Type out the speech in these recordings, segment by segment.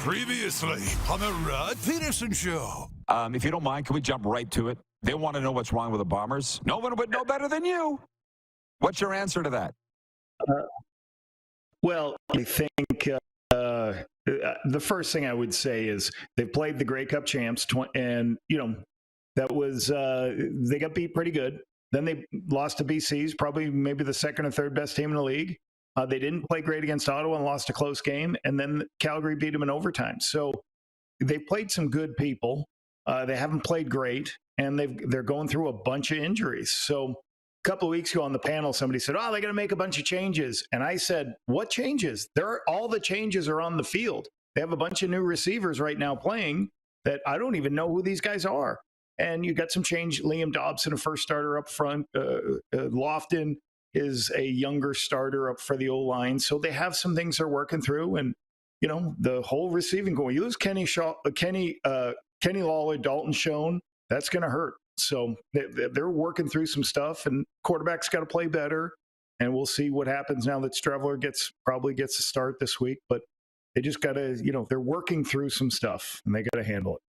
Previously on the Rod Pedersen Show. If you don't mind, can we jump right to it? They want to know what's wrong with the Bombers. No one would know better than you. What's your answer to that? Well, I think the first thing I would say is they've played the Grey Cup champs, and that was they got beat pretty good. Then they lost to BC's, probably maybe the second or third best team in the league. They didn't play great against Ottawa and lost a close game, and then Calgary beat them in overtime. So they've played some good people. They haven't played great, and they're going through a bunch of injuries. So a couple of weeks ago on the panel, somebody said, "Oh, they're going to make a bunch of changes." And I said, "What changes? All the changes are on the field. They have a bunch of new receivers right now playing that I don't even know who these guys are." And you got some change. Liam Dobson, a first starter up front. Lofton is a younger starter up for the O-line. So they have some things they're working through. And, the whole receiving goal, you lose Kenny Lawler, Dalton Schoen, that's going to hurt. So they're working through some stuff, and quarterback's got to play better. And we'll see what happens now that Streveler probably gets a start this week. But they just got to, they're working through some stuff, and they got to handle it.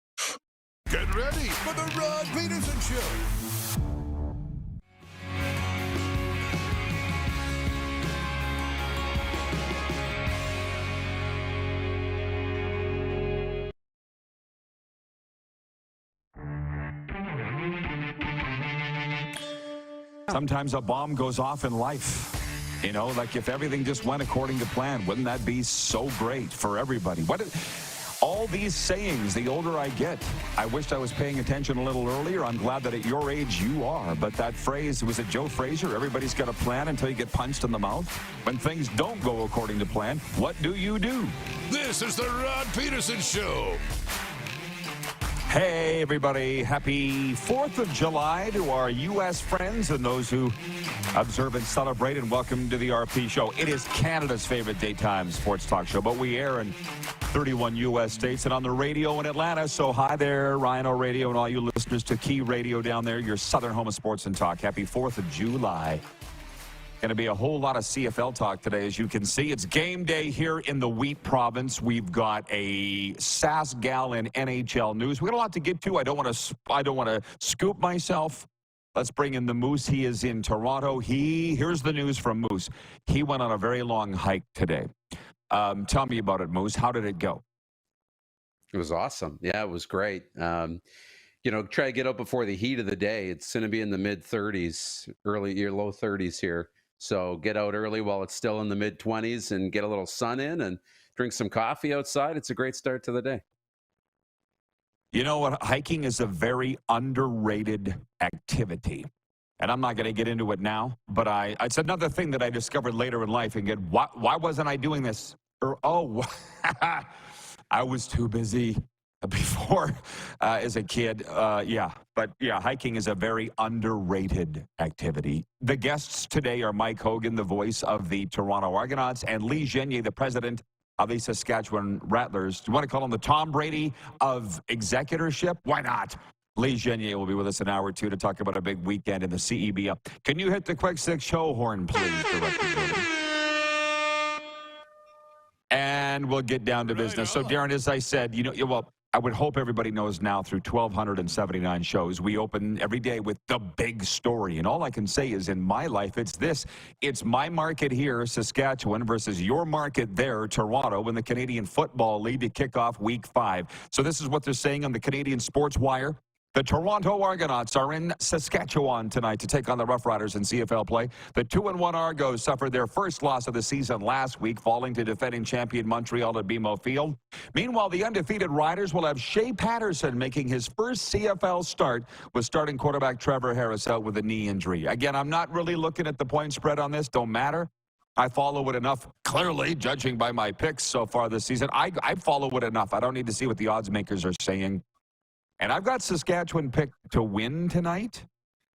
Get ready for the Rod Pedersen Show. Sometimes a bomb goes off in life. Like if everything just went according to plan, wouldn't that be so great for everybody? All these sayings, the older I get, I wished I was paying attention a little earlier. I'm glad that at your age you are. But that phrase, was it Joe Frazier? Everybody's got a plan until you get punched in the mouth. When things don't go according to plan, what do you do? This is the Rod Pedersen Show. Hey, everybody. Happy 4th of July to our U.S. friends and those who observe and celebrate, and welcome to the RP Show. It is Canada's favorite daytime sports talk show, but we air in 31 U.S. states and on the radio in Atlanta. So hi there, Rhino Radio, and all you listeners to Key Radio down there, your southern home of sports and talk. Happy 4th of July. Going to be a whole lot of CFL talk today, as you can see. It's game day here in the Wheat Province. We've got a SaskGal in NHL news. We got a lot to get to. I don't want to scoop myself. Let's bring in the Moose. He is in Toronto. Here's the news from Moose. He went on a very long hike today. Tell me about it, Moose. How did it go? It was awesome. Yeah, it was great. Try to get up before the heat of the day. It's going to be in the mid-30s, low 30s here. So get out early while it's still in the mid-20s and get a little sun in and drink some coffee outside. It's a great start to the day. You know what? Hiking is a very underrated activity. And I'm not going to get into it now, but it's another thing that I discovered later in life. And why wasn't I doing this? I was too busy before as a kid. But hiking is a very underrated activity. The guests today are Mike Hogan, the voice of the Toronto Argonauts, and Lee Genier, the president of the Saskatchewan Rattlers. Do you want to call him the Tom Brady of executorship? Why not? Lee Genier will be with us an hour or two to talk about a big weekend in the CEBL. Can you hit the quick six show horn, please, Director Jordan? And we'll get down to business. So, Darren, as I said, I would hope everybody knows now through 1,279 shows, we open every day with the big story. And all I can say is in my life, it's this. It's my market here, Saskatchewan, versus your market there, Toronto, in the Canadian Football League to kick off Week 5. So this is what they're saying on the Canadian Sports Wire. The Toronto Argonauts are in Saskatchewan tonight to take on the Rough Riders in CFL play. The 2-1 Argos suffered their first loss of the season last week, falling to defending champion Montreal at BMO Field. Meanwhile, the undefeated Riders will have Shea Patterson making his first CFL start with starting quarterback Trevor Harris out with a knee injury. Again, I'm not really looking at the point spread on this. Don't matter. I follow it enough, clearly, judging by my picks so far this season. I follow it enough. I don't need to see what the odds makers are saying. And I've got Saskatchewan picked to win tonight.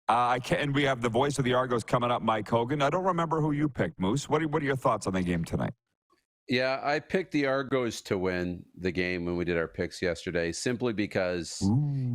And we have the voice of the Argos coming up, Mike Hogan. I don't remember who you picked, Moose. What are your thoughts on the game tonight? Yeah, I picked the Argos to win the game when we did our picks yesterday, simply because,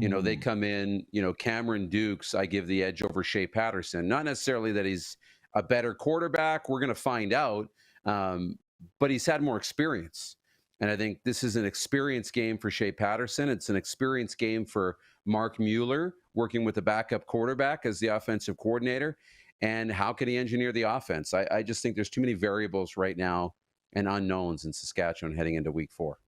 they come in, Cameron Dukes, I give the edge over Shea Patterson. Not necessarily that he's a better quarterback. We're going to find out. But he's had more experience. And I think this is an experience game for Shea Pedersen. It's an experience game for Mark Mueller, working with the backup quarterback as the offensive coordinator. And how can he engineer the offense? I just think there's too many variables right now and unknowns in Saskatchewan heading into week 4.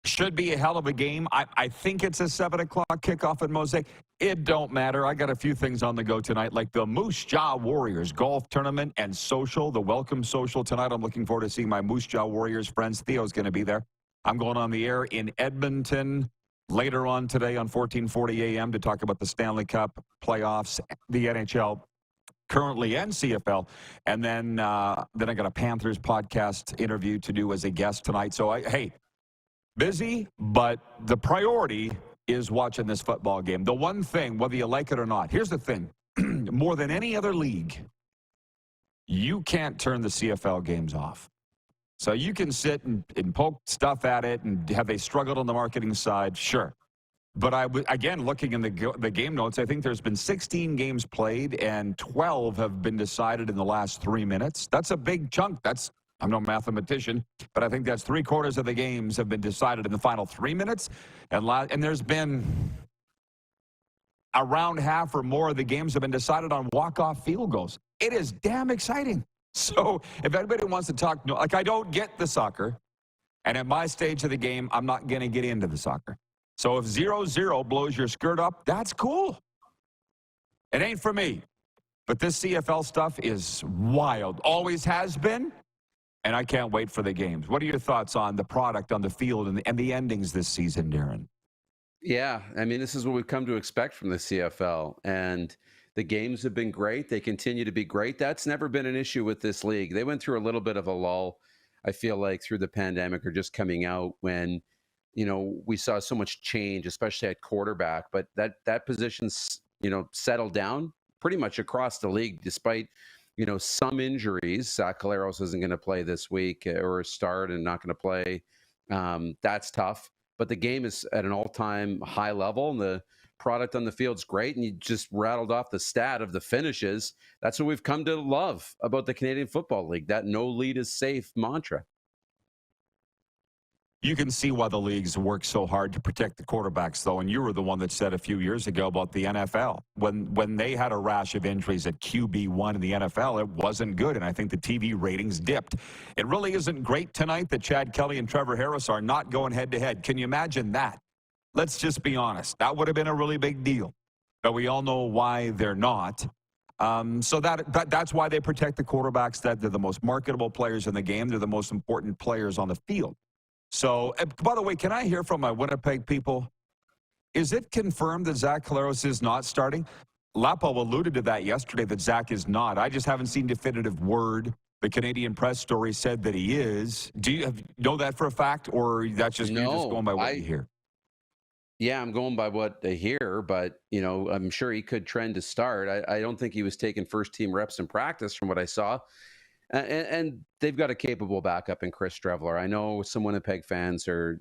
Should be a hell of a game. I think it's a 7 o'clock kickoff at Mosaic. It don't matter. I got a few things on the go tonight, like the Moose Jaw Warriors golf tournament and social, the welcome social tonight. I'm looking forward to seeing my Moose Jaw Warriors friends. Theo's going to be there. I'm going on the air in Edmonton later on today on 1440 a.m. to talk about the Stanley Cup playoffs, the NHL currently, and CFL. And then I got a Panthers podcast interview to do as a guest tonight. So, busy, but the priority is watching this football game. The one thing, whether you like it or not, here's the thing. More than any other league, you can't turn the CFL games off. So you can sit and poke stuff at it, and have they struggled on the marketing side? Sure. But again, looking in the game notes, I think there's been 16 games played, and 12 have been decided in the last 3 minutes. That's a big chunk. I'm no mathematician, but I think that's 3/4 of the games have been decided in the final 3 minutes. And there's been around half or more of the games have been decided on walk-off field goals. It is damn exciting. So if anybody wants to talk, I don't get the soccer, and at my stage of the game, I'm not going to get into the soccer. So if 0-0 blows your skirt up, that's cool. It ain't for me. But this CFL stuff is wild. Always has been. And I can't wait for the games. What are your thoughts on the product on the field and the endings this season, Darren? Yeah, I mean, this is what we've come to expect from the CFL. And the games have been great. They continue to be great. That's never been an issue with this league. They went through a little bit of a lull, I feel like, through the pandemic or just coming out when, we saw so much change, especially at quarterback. But that position's, settled down pretty much across the league, despite some injuries. Zach Caleros isn't going to play this week or start and not going to play. That's tough. But the game is at an all-time high level, and the product on the field is great. And you just rattled off the stat of the finishes. That's what we've come to love about the Canadian Football League, that no lead is safe mantra. You can see why the leagues work so hard to protect the quarterbacks, though. And you were the one that said a few years ago about the NFL. When they had a rash of injuries at QB1 in the NFL, it wasn't good. And I think the TV ratings dipped. It really isn't great tonight that Chad Kelly and Trevor Harris are not going head-to-head. Can you imagine that? Let's just be honest. That would have been a really big deal. But we all know why they're not. So that's why they protect the quarterbacks. That they're the most marketable players in the game. They're the most important players on the field. So, by the way, can I hear from my Winnipeg people? Is it confirmed that Zach Caleros is not starting? Lapo alluded to that yesterday, that Zach is not. I just haven't seen definitive word. The Canadian press story said that he is. Do you know that for a fact, or that's just, you're just going by what you hear? Yeah, I'm going by what I hear, but, I'm sure he could trend to start. I don't think he was taking first-team reps in practice from what I saw. And they've got a capable backup in Chris Streveler. I know some Winnipeg fans are,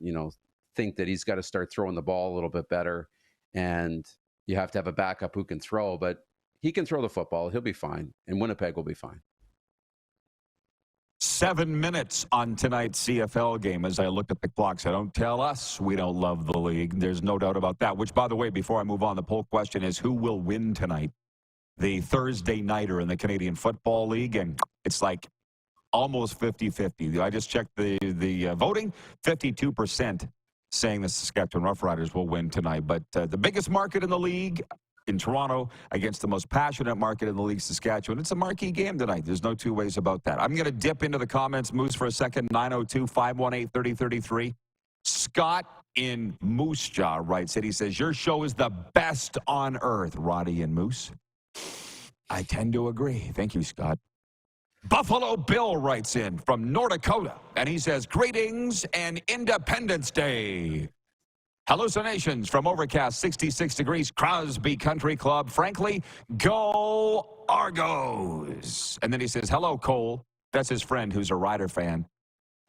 think that he's got to start throwing the ball a little bit better, and you have to have a backup who can throw, but he can throw the football. He'll be fine, and Winnipeg will be fine. 7 minutes on tonight's CFL game as I look at the clock. So don't tell us we don't love the league. There's no doubt about that, which, by the way, before I move on, the poll question is who will win tonight? The Thursday nighter in the Canadian Football League, and it's like almost 50-50. I just checked the voting, 52% saying the Saskatchewan Roughriders will win tonight. But the biggest market in the league in Toronto against the most passionate market in the league, Saskatchewan. It's a marquee game tonight. There's no two ways about that. I'm going to dip into the comments, Moose, for a second. 902-518-3033. Scott in Moose Jaw writes it. He says, your show is the best on earth, Roddy and Moose. I tend to agree. Thank you, Scott. Buffalo Bill writes in from North Dakota, and he says, greetings and Independence Day. Hallucinations from overcast 66 degrees Crosby Country Club. Frankly, go Argos. And then he says, hello, Cole. That's his friend who's a Rider fan.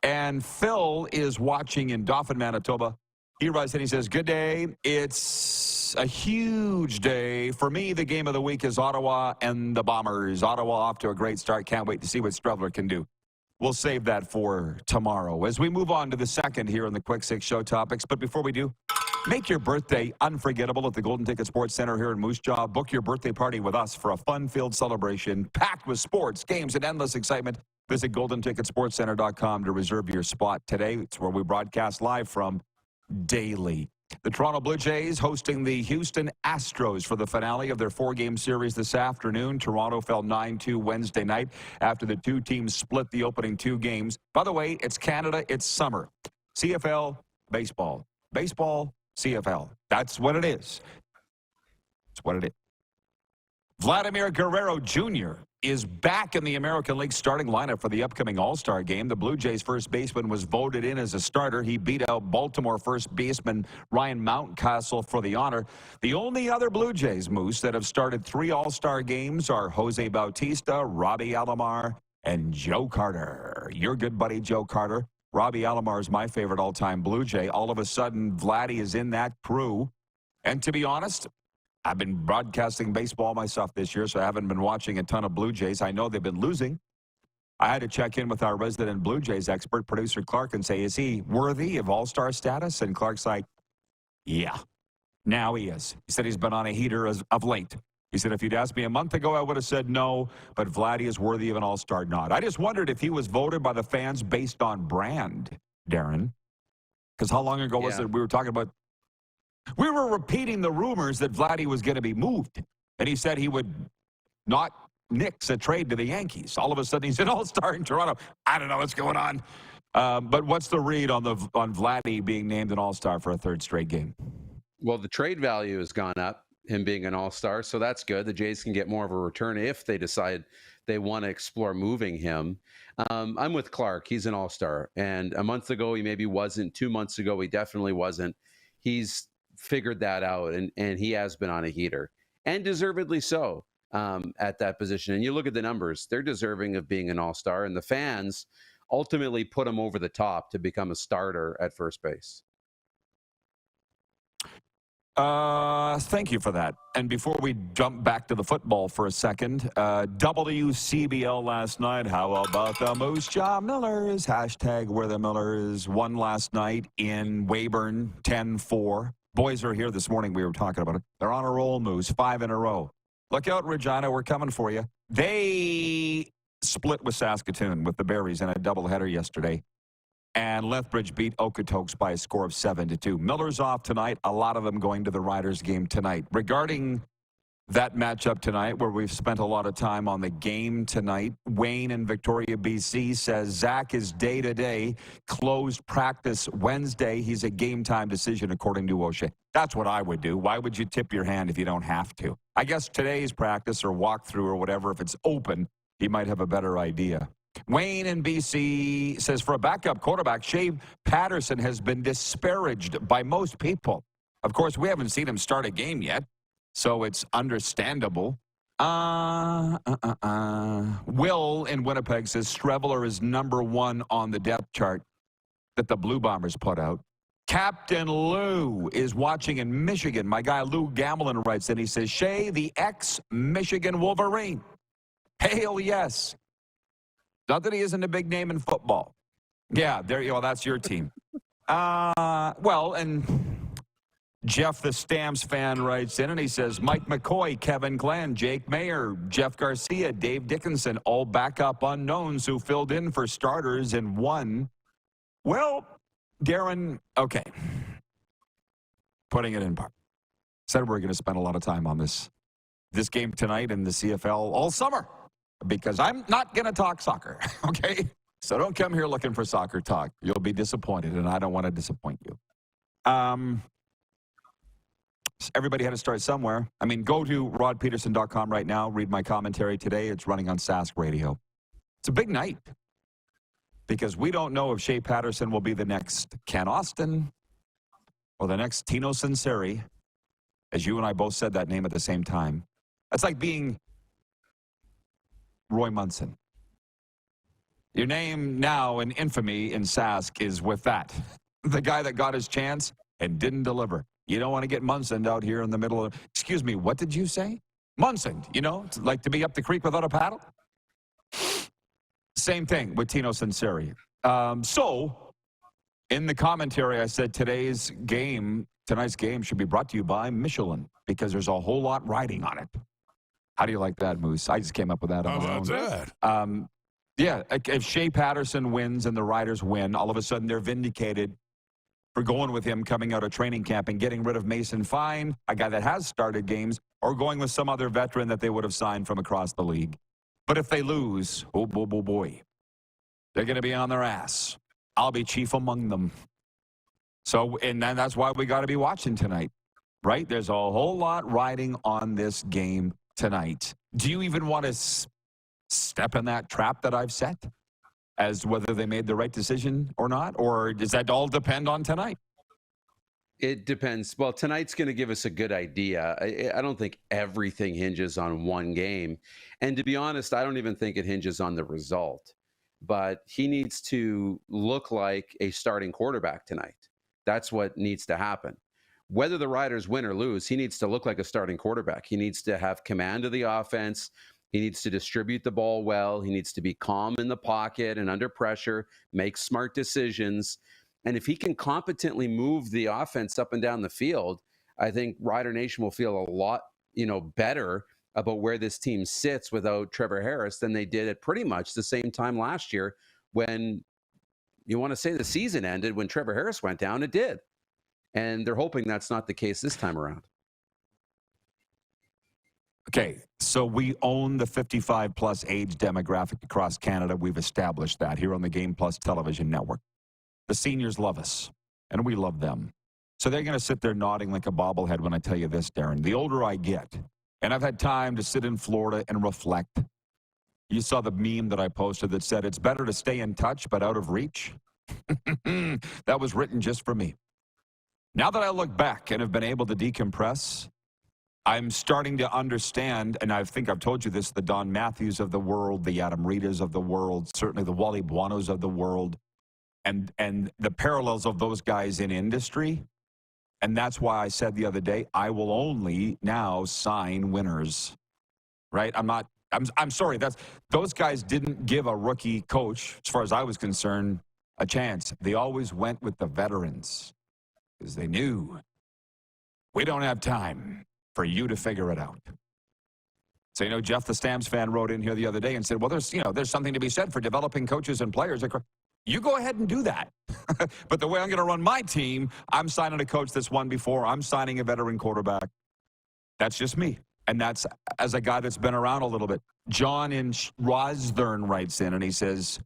And Phil is watching in Dauphin, Manitoba. He writes and he says, good day. It's a huge day. For me, the game of the week is Ottawa and the Bombers. Ottawa off to a great start. Can't wait to see what Streveler can do. we'll save that for tomorrow as we move on to the second here on the Quick Six Show topics. But before we do, make your birthday unforgettable at the Golden Ticket Sports Center here in Moose Jaw. Book your birthday party with us for a fun-filled celebration packed with sports, games, and endless excitement. Visit GoldenTicketSportsCenter.com to reserve your spot today. It's where we broadcast live from daily. The Toronto Blue Jays hosting the Houston Astros for the finale of their four-game series this afternoon. Toronto fell 9-2 Wednesday night after the two teams split the opening two games. By the way, it's Canada, it's summer. CFL, baseball. Baseball, CFL. That's what it is. That's what it is. Vladimir Guerrero Jr. is back in the American League starting lineup for the upcoming All-Star game. The Blue Jays first baseman was voted in as a starter. He beat out Baltimore first baseman Ryan Mountcastle for the honor. The only other Blue Jays, Moose, that have started 3 All-Star games are Jose Bautista, Robbie Alomar, and Joe Carter. Your good buddy Joe Carter. Robbie Alomar is my favorite all-time Blue Jay. All of a sudden, Vladdy is in that crew. And to be honest, I've been broadcasting baseball myself this year, so I haven't been watching a ton of Blue Jays. I know they've been losing. I had to check in with our resident Blue Jays expert, producer Clark, and say, is he worthy of all-star status? And Clark's like, yeah, now he is. He said he's been on a heater of late. He said, if you'd asked me a month ago, I would have said no, but Vladdy is worthy of an all-star nod. I just wondered if he was voted by the fans based on brand, Darren. Because how long ago was it we were talking about? We were repeating the rumors that Vladdy was going to be moved. And he said he would not nix a trade to the Yankees. All of a sudden, he's an all-star in Toronto. I don't know what's going on. But what's the read on Vladdy being named an all-star for a third straight game? Well, the trade value has gone up, him being an all-star, so that's good. The Jays can get more of a return if they decide they want to explore moving him. I'm with Clark. He's an all-star. And a month ago, he maybe wasn't. 2 months ago, he definitely wasn't. He's figured that out, and he has been on a heater, and deservedly so at that position. And you look at the numbers, they're deserving of being an all-star, and the fans ultimately put him over the top to become a starter at first base. Thank you for that. And before we jump back to the football for a second, WCBL last night. How about the Moose Jaw Millers? Hashtag where the Millers won last night in Weyburn, 10-4. Boys are here this morning. We were talking about it. They're on a roll, Moose, 5 in a row. Look out, Regina. We're coming for you. They split with Saskatoon with the Berries in a doubleheader yesterday. And Lethbridge beat Okotoks by a score of 7-2. Miller's off tonight. A lot of them going to the Riders game tonight. Regarding that matchup tonight, where we've spent a lot of time on the game tonight, Wayne in Victoria, BC says Zach is day-to-day, closed practice Wednesday. He's a game-time decision, according to O'Shea. That's what I would do. Why would you tip your hand if you don't have to? I guess today's practice or walkthrough or whatever, if it's open, he might have a better idea. Wayne in BC says, for a backup quarterback, Shea Pedersen has been disparaged by most people. Of course, we haven't seen him start a game yet, so it's understandable. Will in Winnipeg says Streveler is number 1 on the depth chart that the Blue Bombers put out. Captain Lou is watching in Michigan. My guy Lou Gamelin writes in. He says, Shea, the ex-Michigan Wolverine. Hail yes. Not that he isn't a big name in football. Yeah, there you go. That's your team. Well, and Jeff, the Stamps fan, writes in, and he says, Mike McCoy, Kevin Glenn, Jake Mayer, Jeff Garcia, Dave Dickinson, all backup unknowns who filled in for starters and won. Well, Darren, okay. Putting it in part. Said we're going to spend a lot of time on this game tonight in the CFL all summer, because I'm not going to talk soccer, okay? So don't come here looking for soccer talk. You'll be disappointed, and I don't want to disappoint you. Everybody had to start somewhere. I mean, go to rodpeterson.com right now. Read my commentary today. It's running on Sask Radio. It's a big night because we don't know if Shea Pedersen will be the next Ken Austin or the next Tino Sinceri, as you and I both said that name at the same time. That's like being Roy Munson. Your name now in infamy in Sask is with that. The guy that got his chance and didn't deliver. You don't want to get Munson out here in the middle of, excuse me, what did you say? Munson, you know, it's like to be up the creek without a paddle. Same thing with Tino Sinceri. So, in the commentary, I said tonight's game should be brought to you by Michelin because there's a whole lot riding on it. How do you like that, Moose? I just came up with that on my own. How about that? Yeah, if Shea Patterson wins and the Riders win, all of a sudden they're vindicated for going with him coming out of training camp and getting rid of Mason Fine, a guy that has started games, or going with some other veteran that they would have signed from across the league. But if they lose, oh boy, they're going to be on their ass. I'll be chief among them. So, and that's why we got to be watching tonight, right? There's a whole lot riding on this game tonight. Do you even want to step in that trap that I've set as whether they made the right decision or not? Or does that all depend on tonight? It depends. Well, tonight's going to give us a good idea. I don't think everything hinges on one game. And to be honest, I don't even think it hinges on the result. But he needs to look like a starting quarterback tonight. That's what needs to happen. Whether the Riders win or lose, he needs to look like a starting quarterback. He needs to have command of the offense. He needs to distribute the ball well. He needs to be calm in the pocket and under pressure, make smart decisions. And if he can competently move the offense up and down the field, I think Rider Nation will feel a lot, better about where this team sits without Trevor Harris than they did at pretty much the same time last year when you want to say the season ended when Trevor Harris went down. It did. And they're hoping that's not the case this time around. Okay, so we own the 55-plus age demographic across Canada. We've established that here on the Game Plus television network. The seniors love us, and we love them. So they're going to sit there nodding like a bobblehead when I tell you this, Darren. The older I get, and I've had time to sit in Florida and reflect. You saw the meme that I posted that said, it's better to stay in touch but out of reach. That was written just for me. Now that I look back and have been able to decompress, I'm starting to understand, and I think I've told you this, the Don Matthews of the world, the Adam Reidas of the world, certainly the Wally Buonos of the world, and the parallels of those guys in industry. And that's why I said the other day, I will only now sign winners, right? I'm sorry, those guys didn't give a rookie coach, as far as I was concerned, a chance. They always went with the veterans because they knew we don't have time for you to figure it out. So, Jeff, the Stamps fan, wrote in here the other day and said, well, there's something to be said for developing coaches and players. You go ahead and do that. But the way I'm going to run my team, I'm signing a coach that's won before. I'm signing a veteran quarterback. That's just me. And that's as a guy that's been around a little bit. John in Rosthern writes in and he says,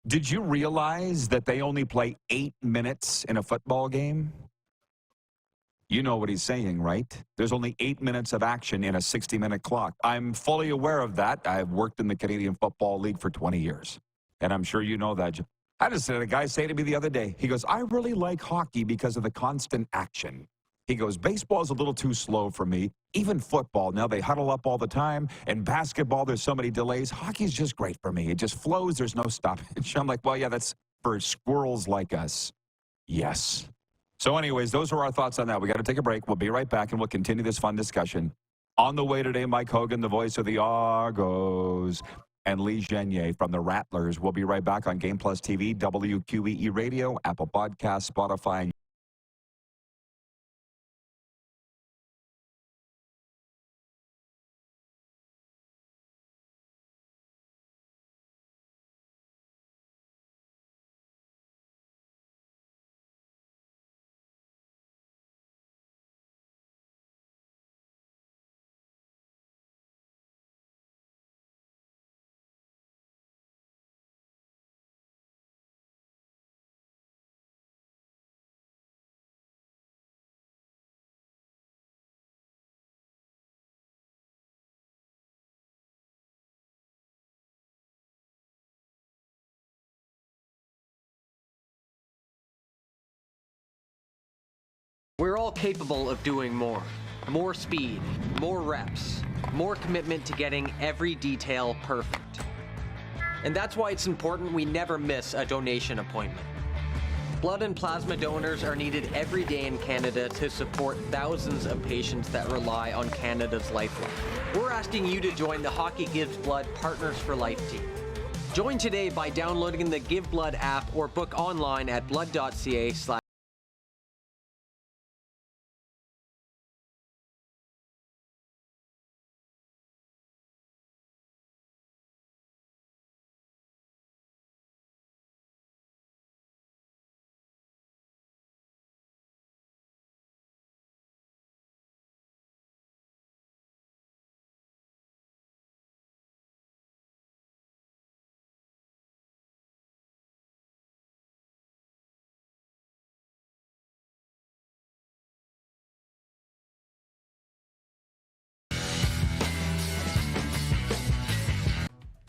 did you realize that they only play 8 minutes in a football game? You know what he's saying, right? There's only 8 minutes of action in a 60-minute clock. I'm fully aware of that. I've worked in the Canadian Football League for 20 years. And I'm sure you know that. I just had a guy say to me the other day, he goes, I really like hockey because of the constant action. He goes, baseball is a little too slow for me. Even football, now they huddle up all the time. And basketball, there's so many delays. Hockey's just great for me. It just flows. There's no stoppage. I'm like, well, yeah, that's for squirrels like us. Yes. So anyways, those are our thoughts on that. We got to take a break. We'll be right back, and we'll continue this fun discussion. On the way today, Mike Hogan, the voice of the Argos, and Lee Genier from the Rattlers. We'll be right back on Game Plus TV, WQEE Radio, Apple Podcasts, Spotify, and We're all capable of doing more. More speed, more reps, more commitment to getting every detail perfect. And that's why it's important we never miss a donation appointment. Blood and plasma donors are needed every day in Canada to support thousands of patients that rely on Canada's lifeline. We're asking you to join the Hockey Gives Blood Partners for Life team. Join today by downloading the Give Blood app or book online at blood.ca/.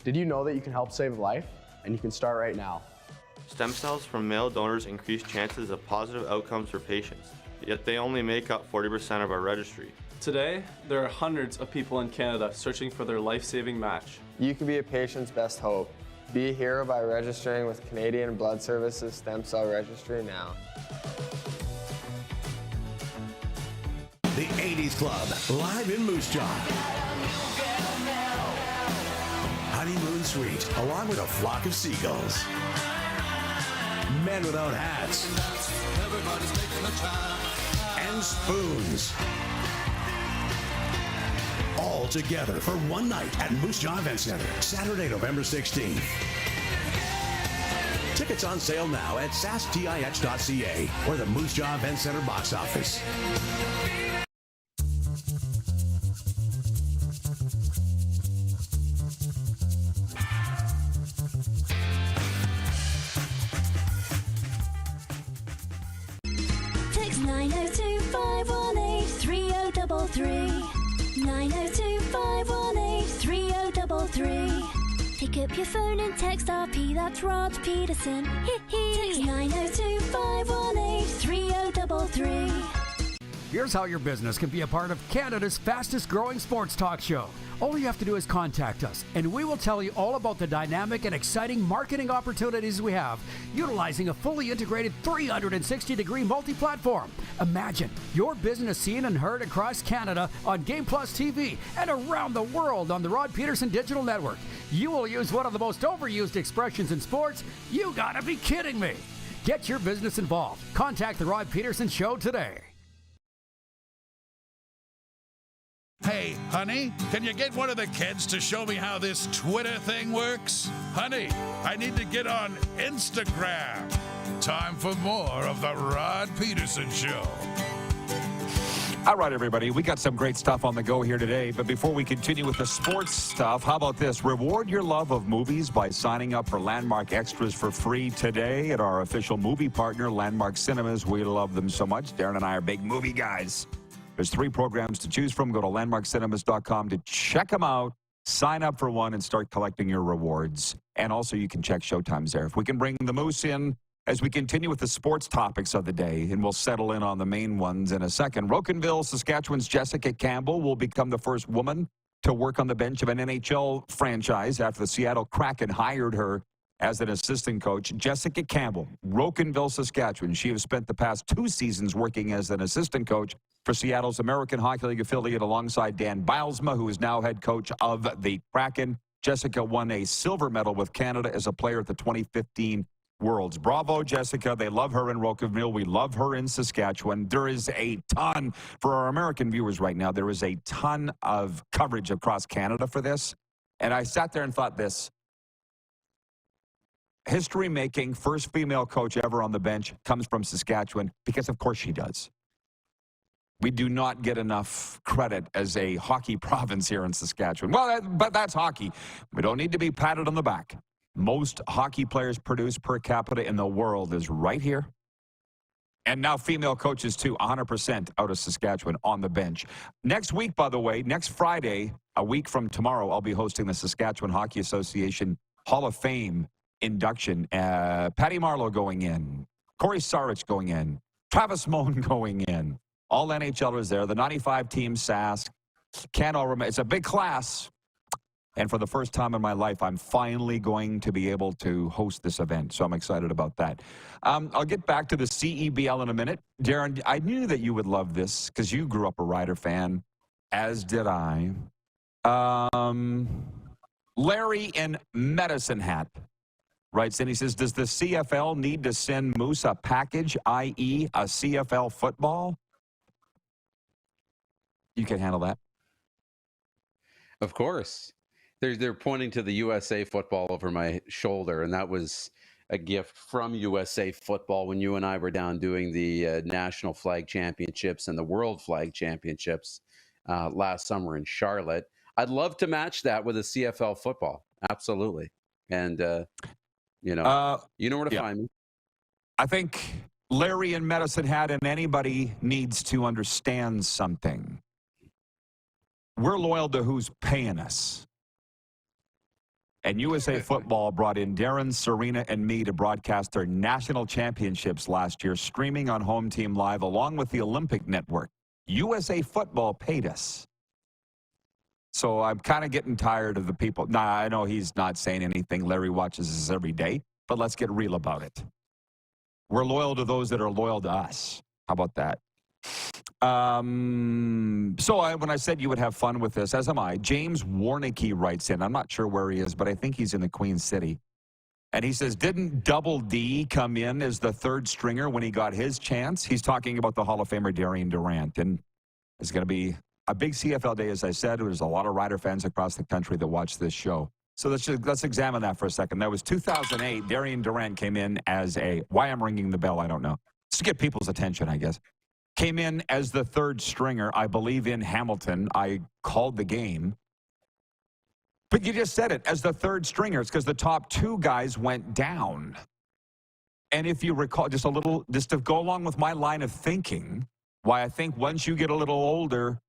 Did you know that you can help save a life? And you can start right now. Stem cells from male donors increase chances of positive outcomes for patients, yet they only make up 40% of our registry. Today, there are hundreds of people in Canada searching for their life-saving match. You can be a patient's best hope. Be a hero by registering with Canadian Blood Services Stem Cell Registry now. The 80s Club, live in Moose Jaw. Honeymoon Suite, along with a flock of seagulls. Men without hats. And spoons. All together for one night at Moose Jaw Event Center, Saturday, November 16th. Tickets on sale now at sastih.ca or the Moose Jaw Event Center box office. Text 902-518-3033. 902-518-3033. Pick up your phone and text RP, that's Rod Pedersen. Text 902-518-3033. Here's how your business can be a part of Canada's fastest growing sports talk show. All you have to do is contact us, and we will tell you all about the dynamic and exciting marketing opportunities we have, utilizing a fully integrated 360-degree multi-platform. Imagine your business seen and heard across Canada on Game Plus TV and around the world on the Rod Pedersen Digital Network. You will use one of the most overused expressions in sports. You gotta be kidding me. Get your business involved. Contact the Rod Pedersen Show today. Hey, honey, can you get one of the kids to show me how this Twitter thing works? Honey, I need to get on Instagram. Time for more of the Rod Pedersen Show. All right, everybody, we got some great stuff on the go here today. But before we continue with the sports stuff, how about this? Reward your love of movies by signing up for Landmark Extras for free today at our official movie partner, Landmark Cinemas. We love them so much. Darren and I are big movie guys. There's 3 programs to choose from. Go to landmarkcinemas.com to check them out, sign up for one, and start collecting your rewards. And also, you can check showtimes there. If we can bring the Moose in as we continue with the sports topics of the day, and we'll settle in on the main ones in a second. Rocanville, Saskatchewan's Jessica Campbell will become the first woman to work on the bench of an NHL franchise after the Seattle Kraken hired her as an assistant coach. Jessica Campbell, Rocanville, Saskatchewan. She has spent the past 2 seasons working as an assistant coach for Seattle's American Hockey League affiliate alongside Dan Bilesma, who is now head coach of the Kraken. Jessica won a silver medal with Canada as a player at the 2015 Worlds. Bravo, Jessica. They love her in Rocanville. We love her in Saskatchewan. There is a ton, for our American viewers right now, there is a ton of coverage across Canada for this. And I sat there and thought this. History-making first female coach ever on the bench comes from Saskatchewan because, of course, she does. We do not get enough credit as a hockey province here in Saskatchewan. Well, but that's hockey. We don't need to be patted on the back. Most hockey players produced per capita in the world is right here. And now female coaches, too, 100% out of Saskatchewan on the bench. Next week, by the way, next Friday, a week from tomorrow, I'll be hosting the Saskatchewan Hockey Association Hall of Fame induction. Patty Marleau going in. Corey Sarich going in. Travis Moan going in. All NHLers there. The 95 team Sask. Can't all remember. It's a big class. And for the first time in my life, I'm finally going to be able to host this event. So I'm excited about that. I'll get back to the CEBL in a minute. Darren, I knew that you would love this because you grew up a Rider fan, as did I. Larry in Medicine Hat writes in, he says, does the CFL need to send Moose a package, i.e. a CFL football? You can handle that. Of course. They're pointing to the USA Football over my shoulder, and that was a gift from USA Football when you and I were down doing the National Flag Championships and the World Flag Championships last summer in Charlotte. I'd love to match that with a CFL football. Absolutely. And, you know where to find me. I think Larry in Medicine Hat and anybody needs to understand something. We're loyal to who's paying us. And USA Football brought in Darren, Serena, and me to broadcast their national championships last year, streaming on Home Team Live along with the Olympic Network. USA Football paid us. So I'm kind of getting tired of the people. Nah, I know he's not saying anything. Larry watches us every day, but let's get real about it. We're loyal to those that are loyal to us. How about that? When I said you would have fun with this, as am I, James Warnicki writes in. I'm not sure where he is, but I think he's in the Queen City. And he says, didn't Double D come in as the third stringer when he got his chance? He's talking about the Hall of Famer Darian Durant. And it's going to be a big CFL day, as I said. There's a lot of Rider fans across the country that watch this show. So let's examine that for a second. That was 2008. Darian Durant came in as why I'm ringing the bell, I don't know. Just to get people's attention, I guess. Came in as the third stringer, I believe, in Hamilton. I called the game. But you just said it, as the third stringer. It's because the top two guys went down. And if you recall, just to go along with my line of thinking, why I think once you get a little older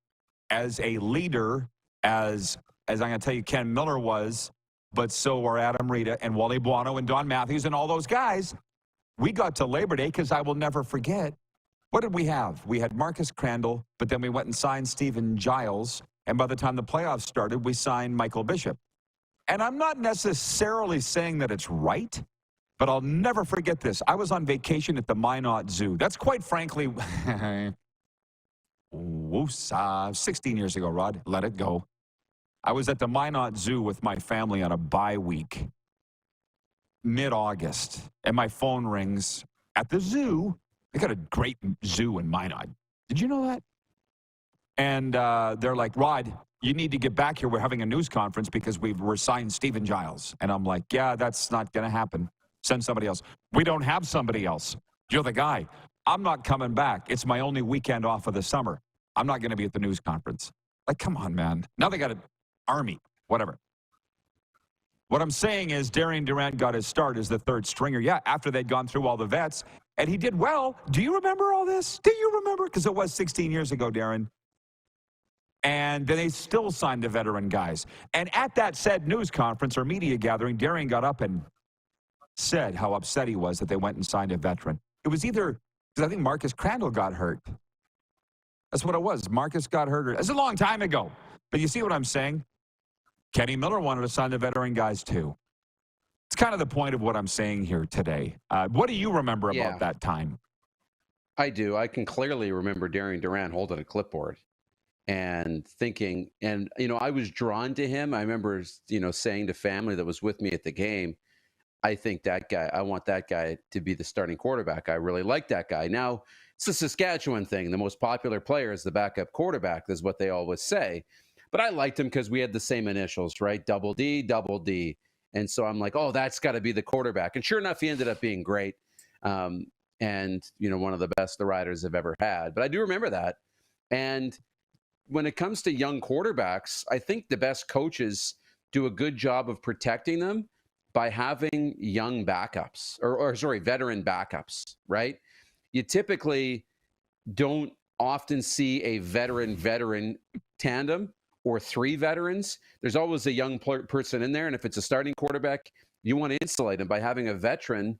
as a leader, as I'm going to tell you Ken Miller was, but so were Adam Rita and Wally Buono and Don Matthews and all those guys, we got to Labor Day because I will never forget. What did we have? We had Marcus Crandall, but then we went and signed Stephen Giles. And by the time the playoffs started, we signed Michael Bishop. And I'm not necessarily saying that it's right, but I'll never forget this. I was on vacation at the Minot Zoo. That's quite frankly, 16 years ago, Rod. Let it go. I was at the Minot Zoo with my family on a bye week, mid-August, and my phone rings at the zoo. They got a great zoo in Minot. Did you know that? And they're like, Rod, you need to get back here. We're having a news conference because we're signed Stephen Giles. And I'm like, yeah, that's not going to happen. Send somebody else. We don't have somebody else. You're the guy. I'm not coming back. It's my only weekend off of the summer. I'm not going to be at the news conference. Like, come on, man. Now they got an army, whatever. What I'm saying is Darian Durant got his start as the third stringer. Yeah, after they'd gone through all the vets. And he did well. Do you remember all this? Do you remember? Because it was 16 years ago, Darren. And then they still signed the veteran guys. And at that said news conference or media gathering, Darian got up and said how upset he was that they went and signed a veteran. It was either, because I think Marcus Crandall got hurt. That's what it was. Marcus got hurt. It's a long time ago. But you see what I'm saying? Kenny Miller wanted to sign the veteran guys too. It's kind of the point of what I'm saying here today. What do you remember about that time? I do. I can clearly remember Darian Durant holding a clipboard and thinking, and, I was drawn to him. I remember, saying to family that was with me at the game, I think that guy, I want that guy to be the starting quarterback. I really like that guy. Now, it's a Saskatchewan thing. The most popular player is the backup quarterback, is what they always say. But I liked him because we had the same initials, right? Double D, Double D. And so I'm like, oh, that's got to be the quarterback. And sure enough, he ended up being great. And, one of the best the Riders have ever had. But I do remember that. And when it comes to young quarterbacks, I think the best coaches do a good job of protecting them by having young backups or veteran backups, right? You typically don't often see a veteran tandem or three veterans. There's always a young person in there. And if it's a starting quarterback, you want to insulate him by having a veteran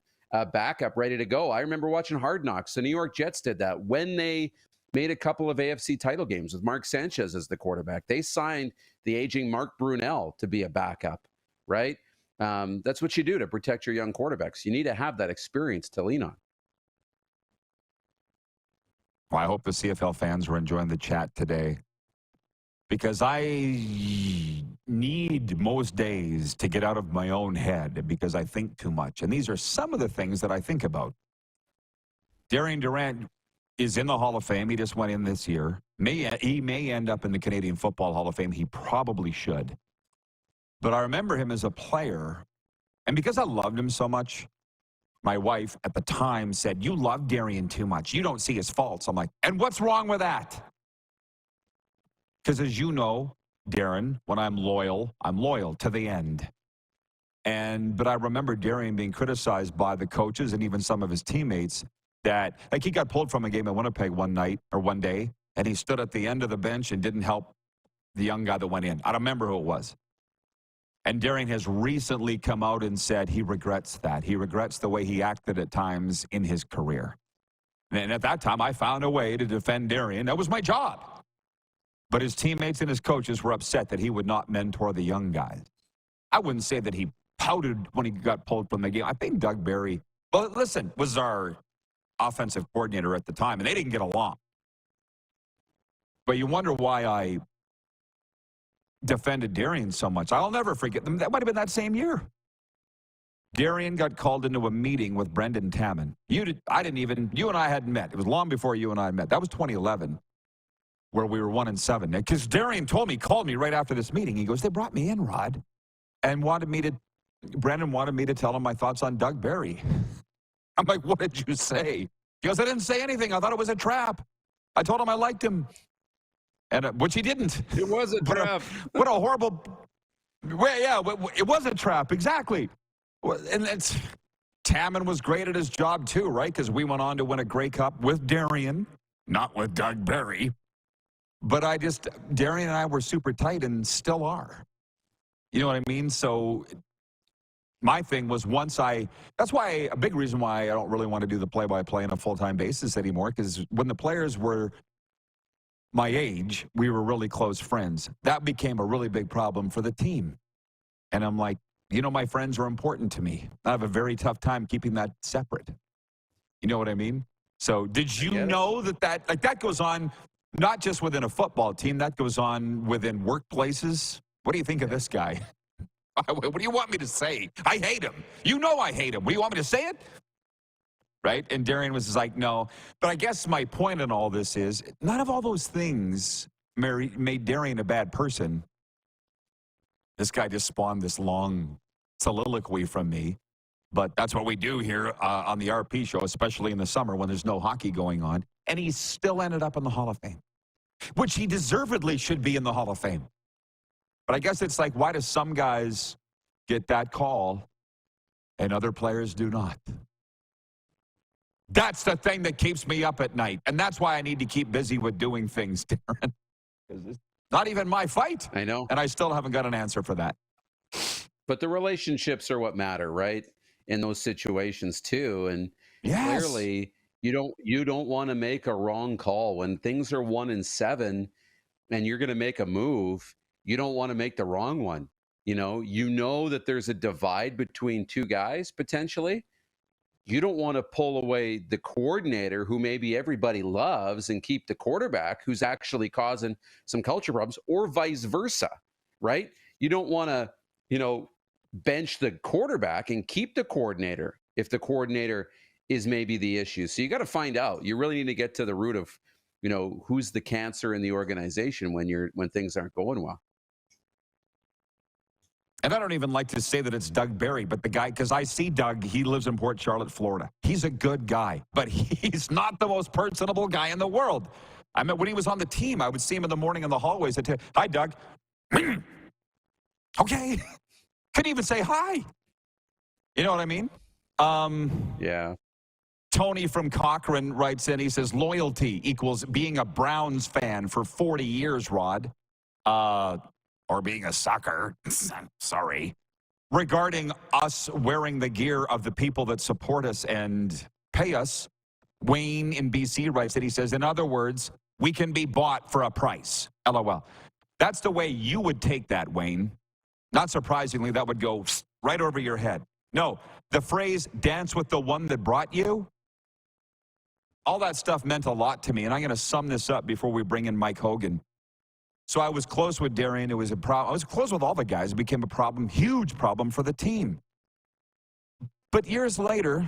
backup ready to go. I remember watching Hard Knocks. The New York Jets did that when they made a couple of AFC title games with Mark Sanchez as the quarterback. They signed the aging Mark Brunell to be a backup, right? That's what you do to protect your young quarterbacks. You need to have that experience to lean on. Well, I hope the CFL fans were enjoying the chat today, because I need most days to get out of my own head because I think too much. And these are some of the things that I think about. Darian Durant is in the Hall of Fame. He just went in this year. He may end up in the Canadian Football Hall of Fame. He probably should. But I remember him as a player. And because I loved him so much, my wife at the time said, "You love Darian too much. You don't see his faults." I'm like, and what's wrong with that? Because as you know, Darren, when I'm loyal to the end. But I remember Darian being criticized by the coaches and even some of his teammates that, like, he got pulled from a game at Winnipeg one day, and he stood at the end of the bench and didn't help the young guy that went in. I don't remember who it was. And Darian has recently come out and said he regrets that. He regrets the way he acted at times in his career. And at that time, I found a way to defend Darian. That was my job. But his teammates and his coaches were upset that he would not mentor the young guys. I wouldn't say that he pouted when he got pulled from the game. I think Doug Barry, well, listen, was our offensive coordinator at the time, and they didn't get along. But you wonder why I defended Darian so much. I'll never forget them. That might have been that same year. Darian got called into a meeting with Brendan Taman. You and I hadn't met. It was long before you and I met. That was 2011, where we were 1-7. Because Darian called me right after this meeting. He goes, "They brought me in, Rod, and Brendan wanted me to tell him my thoughts on Doug Barry." I'm like, "What did you say?" He goes, "I didn't say anything. I thought it was a trap. I told him I liked him." And which he didn't. It was a trap. What a horrible. Well, yeah, it was a trap. Exactly. And Taman was great at his job too, right? Because we went on to win a Grey Cup with Darian, not with Doug Barry. But Darian and I were super tight and still are. You know what I mean? So my thing was that's why a big reason why I don't really want to do the play-by-play on a full-time basis anymore, because when the players were my age, we were really close friends. That became a really big problem for the team. And I'm like, my friends are important to me. I have a very tough time keeping that separate. You know what I mean? So did you know that goes on not just within a football team, that goes on within workplaces? What do you think of this guy? What do you want me to say? I hate him. You know I hate him. What do you want me to say it? Right? And Darian was like, no. But I guess my point in all this is none of all those things made Darian a bad person. This guy just spawned this long soliloquy from me. But that's what we do here on the RP show, especially in the summer when there's no hockey going on. And he still ended up in the Hall of Fame, which he deservedly should be in the Hall of Fame. But I guess it's like, why do some guys get that call and other players do not? That's the thing that keeps me up at night. And that's why I need to keep busy with doing things, Darren. Because it's not even my fight. I know. And I still haven't got an answer for that. But the relationships are what matter, right? In those situations too. And clearly you don't want to make a wrong call. When things are 1-7 and you're going to make a move, you don't want to make the wrong one. You know that there's a divide between two guys potentially. You don't want to pull away the coordinator who maybe everybody loves and keep the quarterback who's actually causing some culture problems, or vice versa, right? You don't want to, bench the quarterback and keep the coordinator if the coordinator is maybe the issue. So you got to find out. You really need to get to the root of, who's the cancer in the organization when things aren't going well. And I don't even like to say that it's Doug Barry, but the guy, because I see Doug, he lives in Port Charlotte, Florida. He's a good guy, but he's not the most personable guy in the world. I mean, when he was on the team, I would see him in the morning in the hallways. I'd say, "Hi, Doug." Okay. Couldn't even say hi. You know what I mean? Yeah. Tony from Cochrane writes in, he says, "Loyalty equals being a Browns fan for 40 years, Rod. Or being a sucker." Sorry. Regarding us wearing the gear of the people that support us and pay us, Wayne in BC writes that he says, "In other words, we can be bought for a price." LOL. That's the way you would take that, Wayne. Not surprisingly, that would go right over your head. No, the phrase "dance with the one that brought you," all that stuff meant a lot to me. And I'm going to sum this up before we bring in Mike Hogan. So I was close with Darian. It was a problem. I was close with all the guys. It became a problem, huge problem for the team. But years later,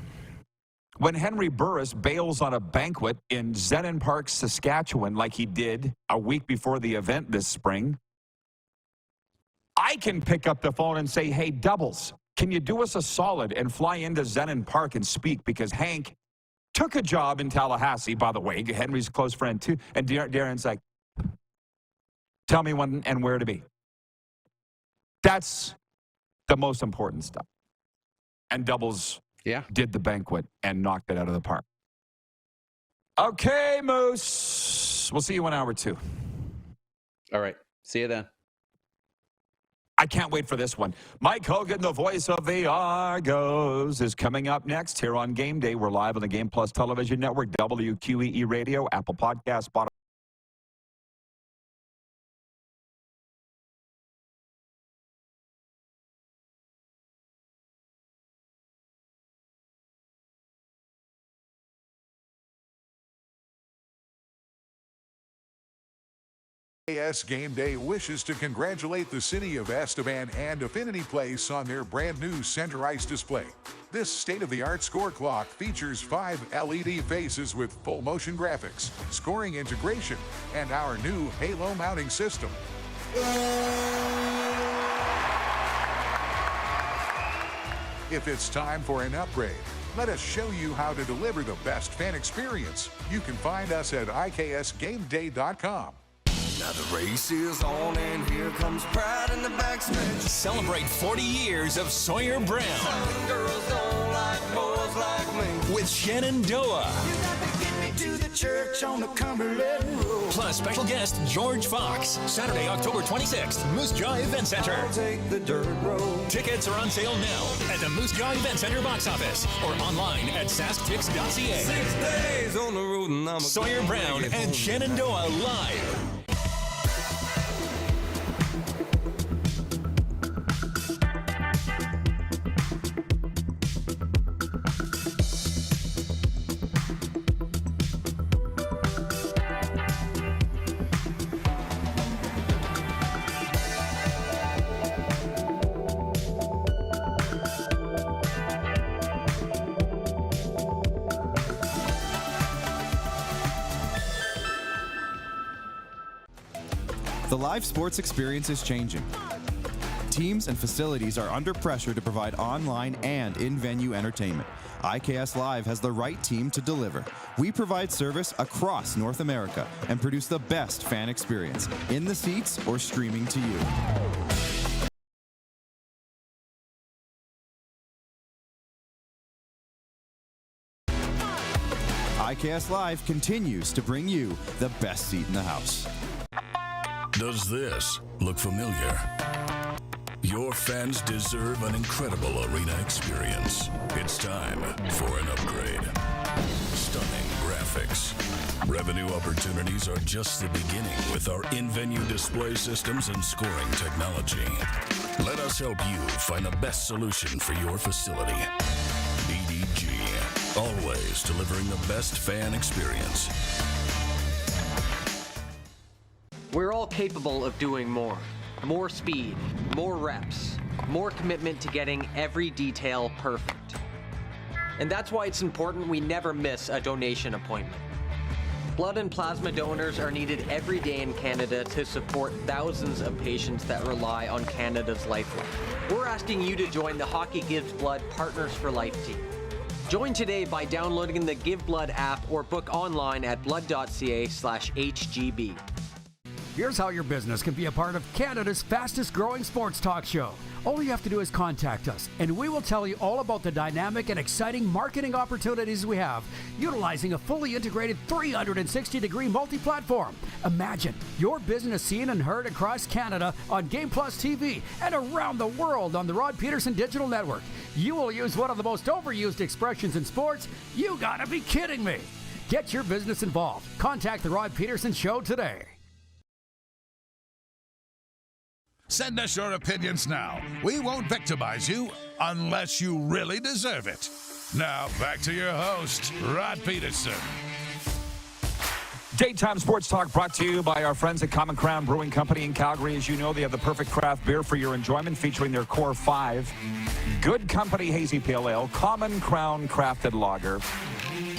when Henry Burris bails on a banquet in Zennon Park, Saskatchewan, like he did a week before the event this spring, I can pick up the phone and say, hey, Doubles, can you do us a solid and fly into Zennon Park and speak? Because Hank took a job in Tallahassee, by the way, Henry's a close friend too. And Darren's like, tell me when and where to be. That's the most important stuff. And Doubles did the banquet and knocked it out of the park. Okay, Moose. We'll see you in hour 2. All right. See you then. I can't wait for this one. Mike Hogan, the voice of the Argos, is coming up next here on Game Day. We're live on the Game Plus Television Network, WQEE Radio, Apple Podcasts, Spotify. AS Game Day wishes to congratulate the city of Estevan and Affinity Place on their brand new center ice display. This state-of-the-art score clock features 5 LED faces with full motion graphics, scoring integration, and our new Halo mounting system. If it's time for an upgrade, let us show you how to deliver the best fan experience. You can find us at iksgameday.com. Now the race is on and here comes pride in the backstretch. Celebrate 40 years of Sawyer Brown. Some girls don't like boys like me. With Shenandoah. You got to get me to the church on the Cumberland Road. Plus special guest George Fox. Saturday, October 26th, Moose Jaw Event Center. I'll take the dirt road. Tickets are on sale now at the Moose Jaw Event Center box office or online at sasktix.ca. 6 days on the road and I'm Sawyer Brown and Shenandoah live. The live sports experience is changing. Teams and facilities are under pressure to provide online and in-venue entertainment. IKS Live has the right team to deliver. We provide service across North America and produce the best fan experience, in the seats or streaming to you. IKS Live continues to bring you the best seat in the house. Does this look familiar? Your fans deserve an incredible arena experience. It's time for an upgrade. Stunning graphics. Revenue opportunities are just the beginning with our in-venue display systems and scoring technology. Let us help you find the best solution for your facility. DDG, always delivering the best fan experience. We're all capable of doing more. More speed, more reps, more commitment to getting every detail perfect. And that's why it's important we never miss a donation appointment. Blood and plasma donors are needed every day in Canada to support thousands of patients that rely on Canada's lifeline. We're asking you to join the Hockey Gives Blood Partners for Life team. Join today by downloading the Give Blood app or book online at blood.ca/HGB. Here's how your business can be a part of Canada's fastest growing sports talk show. All you have to do is contact us, and we will tell you all about the dynamic and exciting marketing opportunities we have, utilizing a fully integrated 360-degree multi-platform. Imagine your business seen and heard across Canada on Game Plus TV and around the world on the Rod Pedersen Digital Network. You will use one of the most overused expressions in sports. You gotta be kidding me. Get your business involved. Contact the Rod Pedersen Show today. Send us your opinions now. We won't victimize you unless you really deserve it. Now, back to your host, Rod Pedersen. Daytime Sports Talk brought to you by our friends at Common Crown Brewing Company in Calgary. As you know, they have the perfect craft beer for your enjoyment, featuring their Core 5, Good Company Hazy Pale Ale, Common Crown Crafted Lager,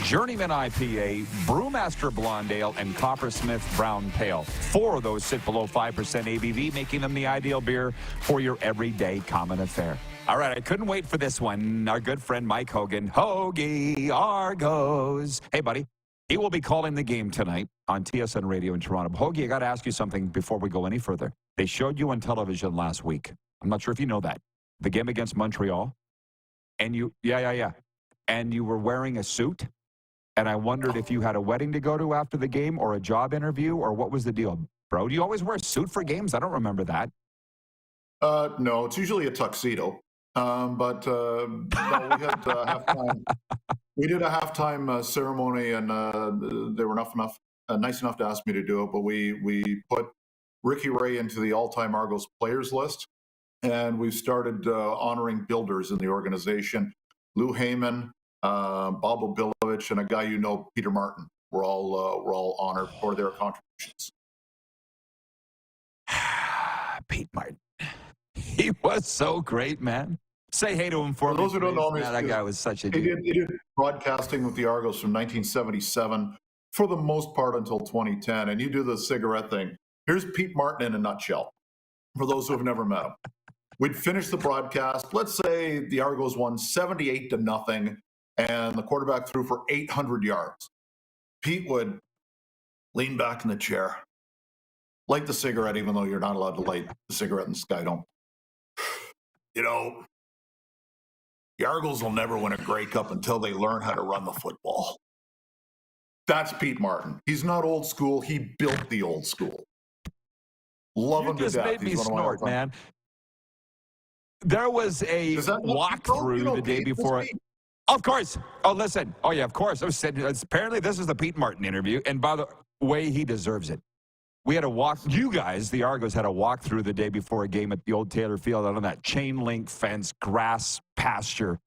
Journeyman IPA, Brewmaster Blonde Ale, and Coppersmith Brown Pale. 4 of those sit below 5% ABV, making them the ideal beer for your everyday common affair. All right, I couldn't wait for this one. Our good friend Mike Hogan, Hoagie Argos. Hey, buddy. He will be calling the game tonight on TSN Radio in Toronto. Hoagie, I got to ask you something before we go any further. They showed you on television last week. I'm not sure if you know that. The game against Montreal. And you, and you were wearing a suit. And I wondered if you had a wedding to go to after the game or a job interview, or what was the deal? Bro, do you always wear a suit for games? I don't remember that. No, it's usually a tuxedo. No, we had halftime. We did a halftime ceremony, and they were nice enough to ask me to do it. But we put Ricky Ray into the all-time Argos players list, and we started honoring builders in the organization. Lou Heyman, Bob Obilovich, and a guy you know, Peter Martin. We're all honored for their contributions. Pete Martin. He was so great, man. Say hey to him for me. Those who don't know me, that guy was such a he dude. did broadcasting with the Argos from 1977 for the most part until 2010. And you do the cigarette thing. Here's Pete Martin in a nutshell, for those who have never met him. We'd finish the broadcast. Let's say the Argos won 78-0, and the quarterback threw for 800 yards. Pete would lean back in the chair, light the cigarette, even though you're not allowed to light the cigarette in the Sky Dome. You know, the Argos will never win a Grey Cup until they learn how to run the football. That's Pete Martin. He's not old school. He built the old school. Love him to death. You just made me snort, man. There was a walkthrough the day before. Of course. Oh, listen. Oh, yeah, of course. I was saying, apparently this is the Pete Martin interview, and by the way, he deserves it. We had a walk. You guys, the Argos, had a walkthrough the day before a game at the old Taylor Field out on that chain link fence, grass pasture.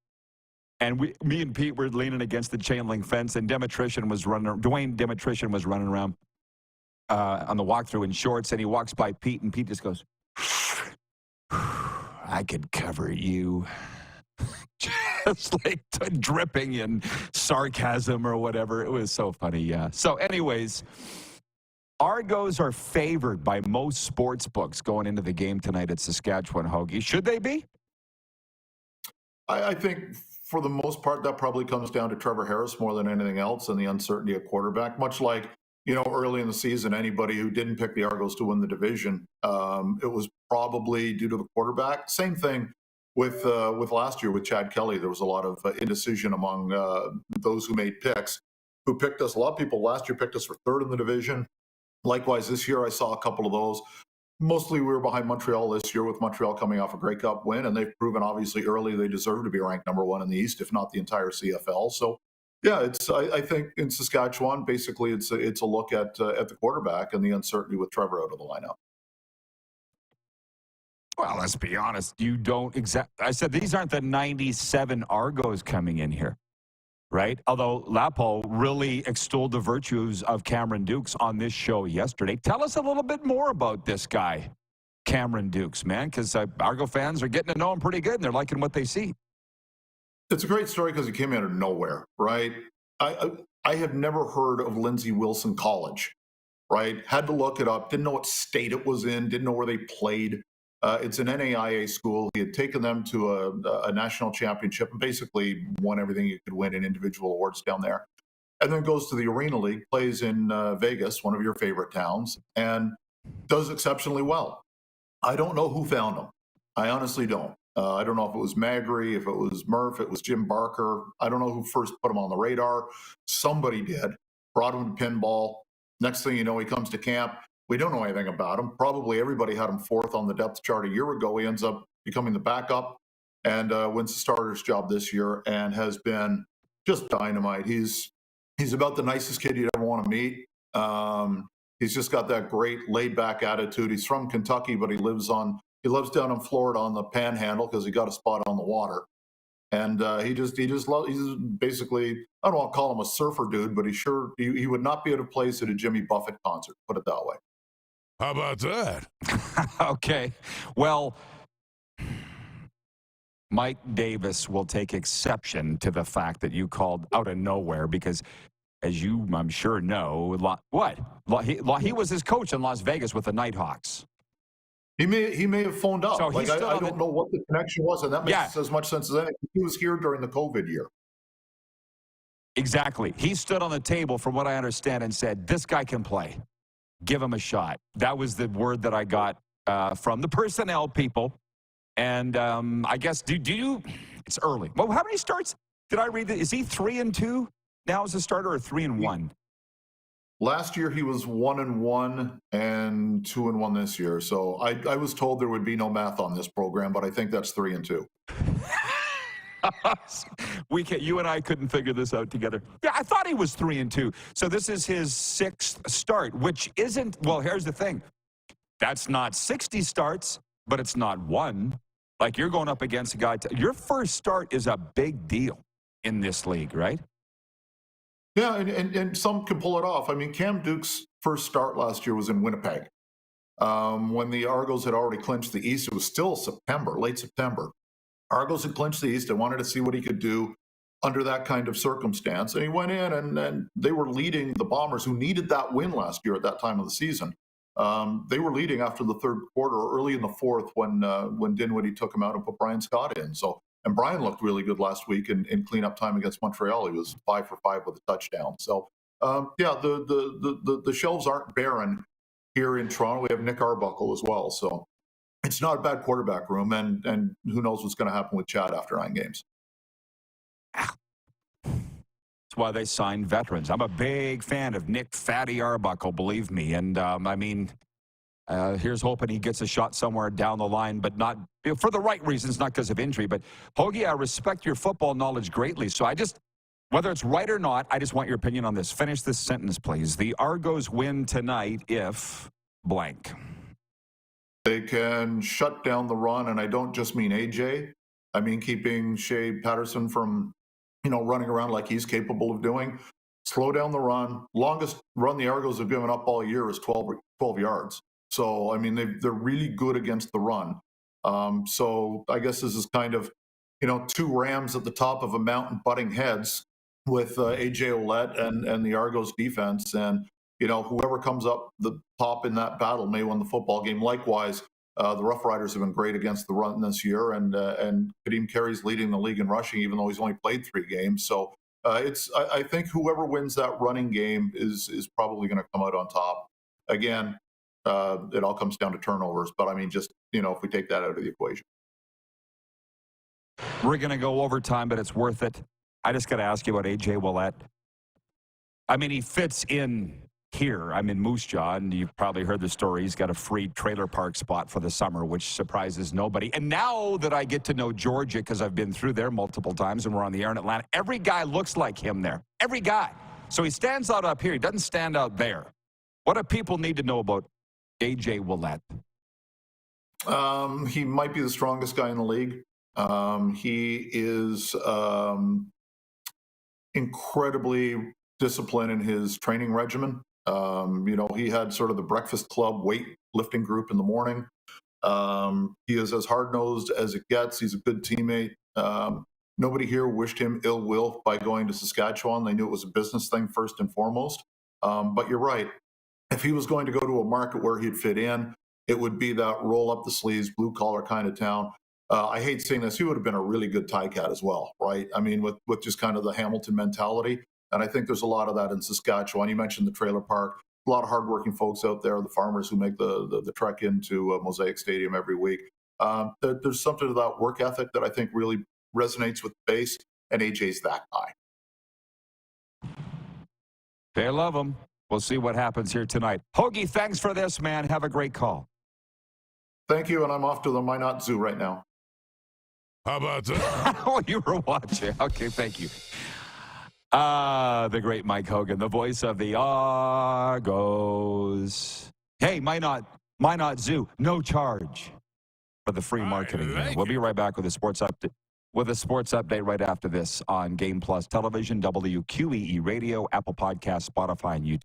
And me and Pete were leaning against the chain link fence, and Dwayne Demetrician was running around on the walkthrough in shorts, and he walks by Pete, and Pete just goes, I could cover you. Just like dripping in sarcasm or whatever. It was so funny, yeah. So anyways, Argos are favored by most sports books going into the game tonight at Saskatchewan, Hoagie. Should they be? I think for the most part, that probably comes down to Trevor Harris more than anything else, and the uncertainty at quarterback. Much like, you know, early in the season, anybody who didn't pick the Argos to win the division, it was probably due to the quarterback. Same thing with last year with Chad Kelly. There was a lot of indecision among those who made picks, who picked us. A lot of people last year picked us for third in the division. Likewise, this year I saw a couple of those. Mostly we were behind Montreal this year, with Montreal coming off a Grey Cup win, and they've proven obviously early they deserve to be ranked number 1 in the East, if not the entire CFL. So, yeah, I think in Saskatchewan, basically it's a look at the quarterback and the uncertainty with Trevor out of the lineup. Well, let's be honest. You don't I said these aren't the 97 Argos coming in here, right? Although Lapo really extolled the virtues of Cameron Dukes on this show yesterday. Tell us a little bit more about this guy, Cameron Dukes, man, because Argo fans are getting to know him pretty good, and they're liking what they see. It's a great story because he came out of nowhere, right? I had never heard of Lindsey Wilson College, right? Had to look it up. Didn't know what state it was in. Didn't know where they played. It's an NAIA school. He had taken them to a national championship and basically won everything you could win in individual awards down there. And then goes to the Arena League, plays in Vegas, one of your favorite towns, and does exceptionally well. I don't know who found him. I honestly don't. I don't know if it was Magri, if it was Murph, it was Jim Barker. I don't know who first put him on the radar. Somebody did. Brought him to pinball. Next thing you know, he comes to camp. We don't know anything about him. Probably everybody had him 4th on the depth chart a year ago. He ends up becoming the backup and wins the starter's job this year and has been just dynamite. He's about the nicest kid you'd ever want to meet. He's just got that great laid-back attitude. He's from Kentucky, but he lives down in Florida on the Panhandle because he got a spot on the water. And he's basically, I don't want to call him a surfer dude, but he would not be at a place at a Jimmy Buffett concert, put it that way. How about that? Okay. Well, Mike Davis will take exception to the fact that you called out of nowhere because, as you, I'm sure, know, he was his coach in Las Vegas with the Nighthawks. He may have phoned up. So I don't know what the connection was, and that makes as much sense as anything. He was here during the COVID year. Exactly. He stood on the table, from what I understand, and said, "This guy can play. Give him a shot." That was the word that I got from the personnel people. And I guess, do you? It's early. Well, how many starts did I read? Is he 3-2 now as a starter, or 3-1? Last year he was 1-1 and 2-1 this year. So I was told there would be no math on this program, but I think that's 3-2. You and I couldn't figure this out together. Yeah, I thought he was 3-2. So this is his 6th start, which isn't. Well, here's the thing. That's not 60 starts, but it's not 1. Like, you're going up against a guy. Your first start is a big deal in this league, right? Yeah, and some can pull it off. I mean, Cam Duke's first start last year was in Winnipeg. When the Argos had already clinched the East, it was still September, late September. Argos had clinched the East and wanted to see what he could do under that kind of circumstance. And he went in and they were leading the Bombers, who needed that win last year at that time of the season. They were leading after the third quarter, early in the fourth, when Dinwiddie took him out and put Brian Scott in. And Brian looked really good last week in cleanup time against Montreal. He was 5 for 5 with a touchdown. So, the shelves aren't barren here in Toronto. We have Nick Arbuckle as well. So it's not a bad quarterback room. And who knows what's going to happen with Chad after 9 games. That's why they signed veterans. I'm a big fan of Nick Fatty Arbuckle, believe me. And, here's hoping he gets a shot somewhere down the line, but not for the right reasons, not because of injury. But, Hoagie, I respect your football knowledge greatly. So whether it's right or not, I just want your opinion on this. Finish this sentence, please. The Argos win tonight if blank. They can shut down the run, and I don't just mean AJ. I mean keeping Shea Pedersen from, running around like he's capable of doing. Slow down the run. Longest run the Argos have given up all year is 12 yards. So, I mean, they're really good against the run. So I guess this is kind of, 2 rams at the top of a mountain butting heads with AJ Ouellette and the Argos defense. And, whoever comes up the top in that battle may win the football game. Likewise, the Rough Riders have been great against the run this year. And Kadeem Carey's leading the league in rushing, even though he's only played 3 games. So I think whoever wins that running game is probably going to come out on top. Again, it all comes down to turnovers, but I mean, just, if we take that out of the equation. We're going to go overtime, but it's worth it. I just got to ask you about AJ Ouellette. I mean, he fits in here. I'm in Moose Jaw, and you've probably heard the story. He's got a free trailer park spot for the summer, which surprises nobody. And now that I get to know Georgia, because I've been through there multiple times and we're on the air in Atlanta, every guy looks like him there. Every guy. So he stands out up here. He doesn't stand out there. What do people need to know about AJ Ouellette? He might be the strongest guy in the league. He is incredibly disciplined in his training regimen. He had sort of the breakfast club weight lifting group in the morning. He is as hard-nosed as it gets. He's a good teammate. Nobody here wished him ill will by going to Saskatchewan. They knew it was a business thing first and foremost. But you're right. If he was going to go to a market where he'd fit in, it would be that roll up the sleeves, blue collar kind of town. I hate saying this. He would have been a really good Ticats as well, right? I mean, with just kind of the Hamilton mentality. And I think there's a lot of that in Saskatchewan. You mentioned the trailer park. A lot of hardworking folks out there, the farmers who make the trek into Mosaic Stadium every week. There's something to that work ethic that I think really resonates with the base, and AJ's that guy. They love him. We'll see what happens here tonight. Hoagie, thanks for this, man. Have a great call. Thank you, and I'm off to the Minot Zoo right now. How about that? Oh, you were watching. Okay, thank you. The great Mike Hogan, the voice of the Argos. Hey, Minot Zoo, no charge for the free marketing. We'll be right back with a sports update. with a sports update right after this on Game Plus Television, WQEE Radio, Apple Podcasts, Spotify, and YouTube.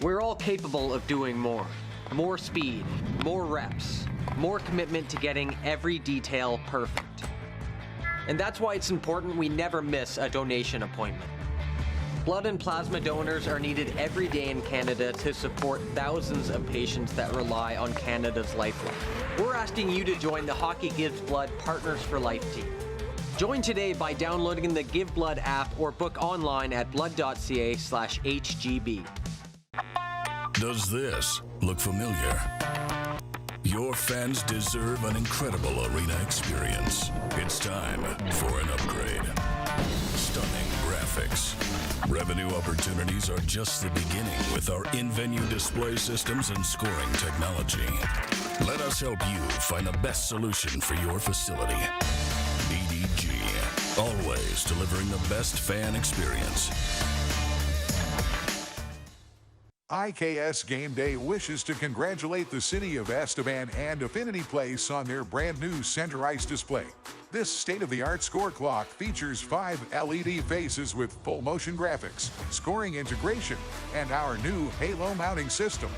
We're all capable of doing more. More speed, more reps, more commitment to getting every detail perfect. And that's why it's important we never miss a donation appointment. Blood and plasma donors are needed every day in Canada to support thousands of patients that rely on Canada's lifeline. We're asking you to join the Hockey Gives Blood Partners for Life team. Join today by downloading the Give Blood app or book online at blood.ca/HGB. Does this look familiar? Your fans deserve an incredible arena experience. It's time for an upgrade. Stunning graphics. Revenue opportunities are just the beginning with our in-venue display systems and scoring technology. Let us help you find the best solution for your facility. EDG, always delivering the best fan experience. IKS Game Day wishes to congratulate the city of Estevan and Affinity Place on their brand new center ice display. This state-of-the-art score clock features 5 LED faces with full motion graphics, scoring integration, and our new halo mounting system.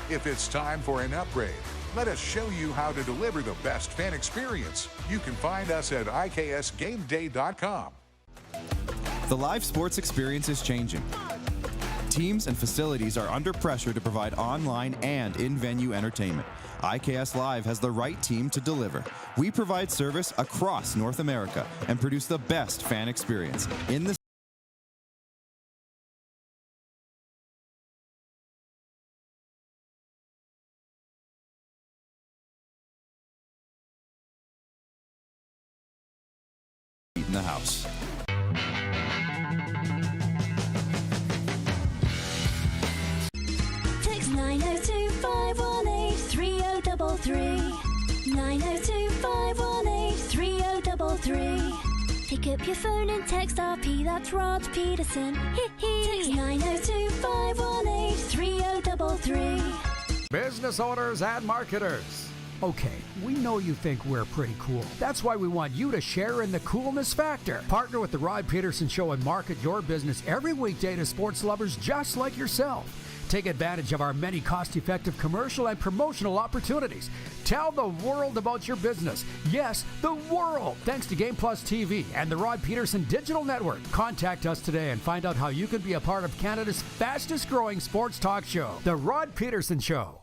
If it's time for an upgrade, let us show you how to deliver the best fan experience. You can find us at iksgameday.com. The live sports experience is changing. Teams and facilities are under pressure to provide online and in-venue entertainment. IKS Live has the right team to deliver. We provide service across North America and produce the best fan experience in the house. Text 902-518-3033. 902-518-3033. Pick up your phone and text RP, that's Rod Pedersen. Text 902-518-3033. Business owners and marketers. Okay, we know you think we're pretty cool. That's why we want you to share in the coolness factor. Partner with the Rod Pedersen Show and market your business every weekday to sports lovers just like yourself. Take advantage of our many cost-effective commercial and promotional opportunities. Tell the world about your business. Yes, the world. Thanks to Game Plus TV and the Rod Pedersen Digital Network. Contact us today and find out how you can be a part of Canada's fastest-growing sports talk show, The Rod Pedersen Show.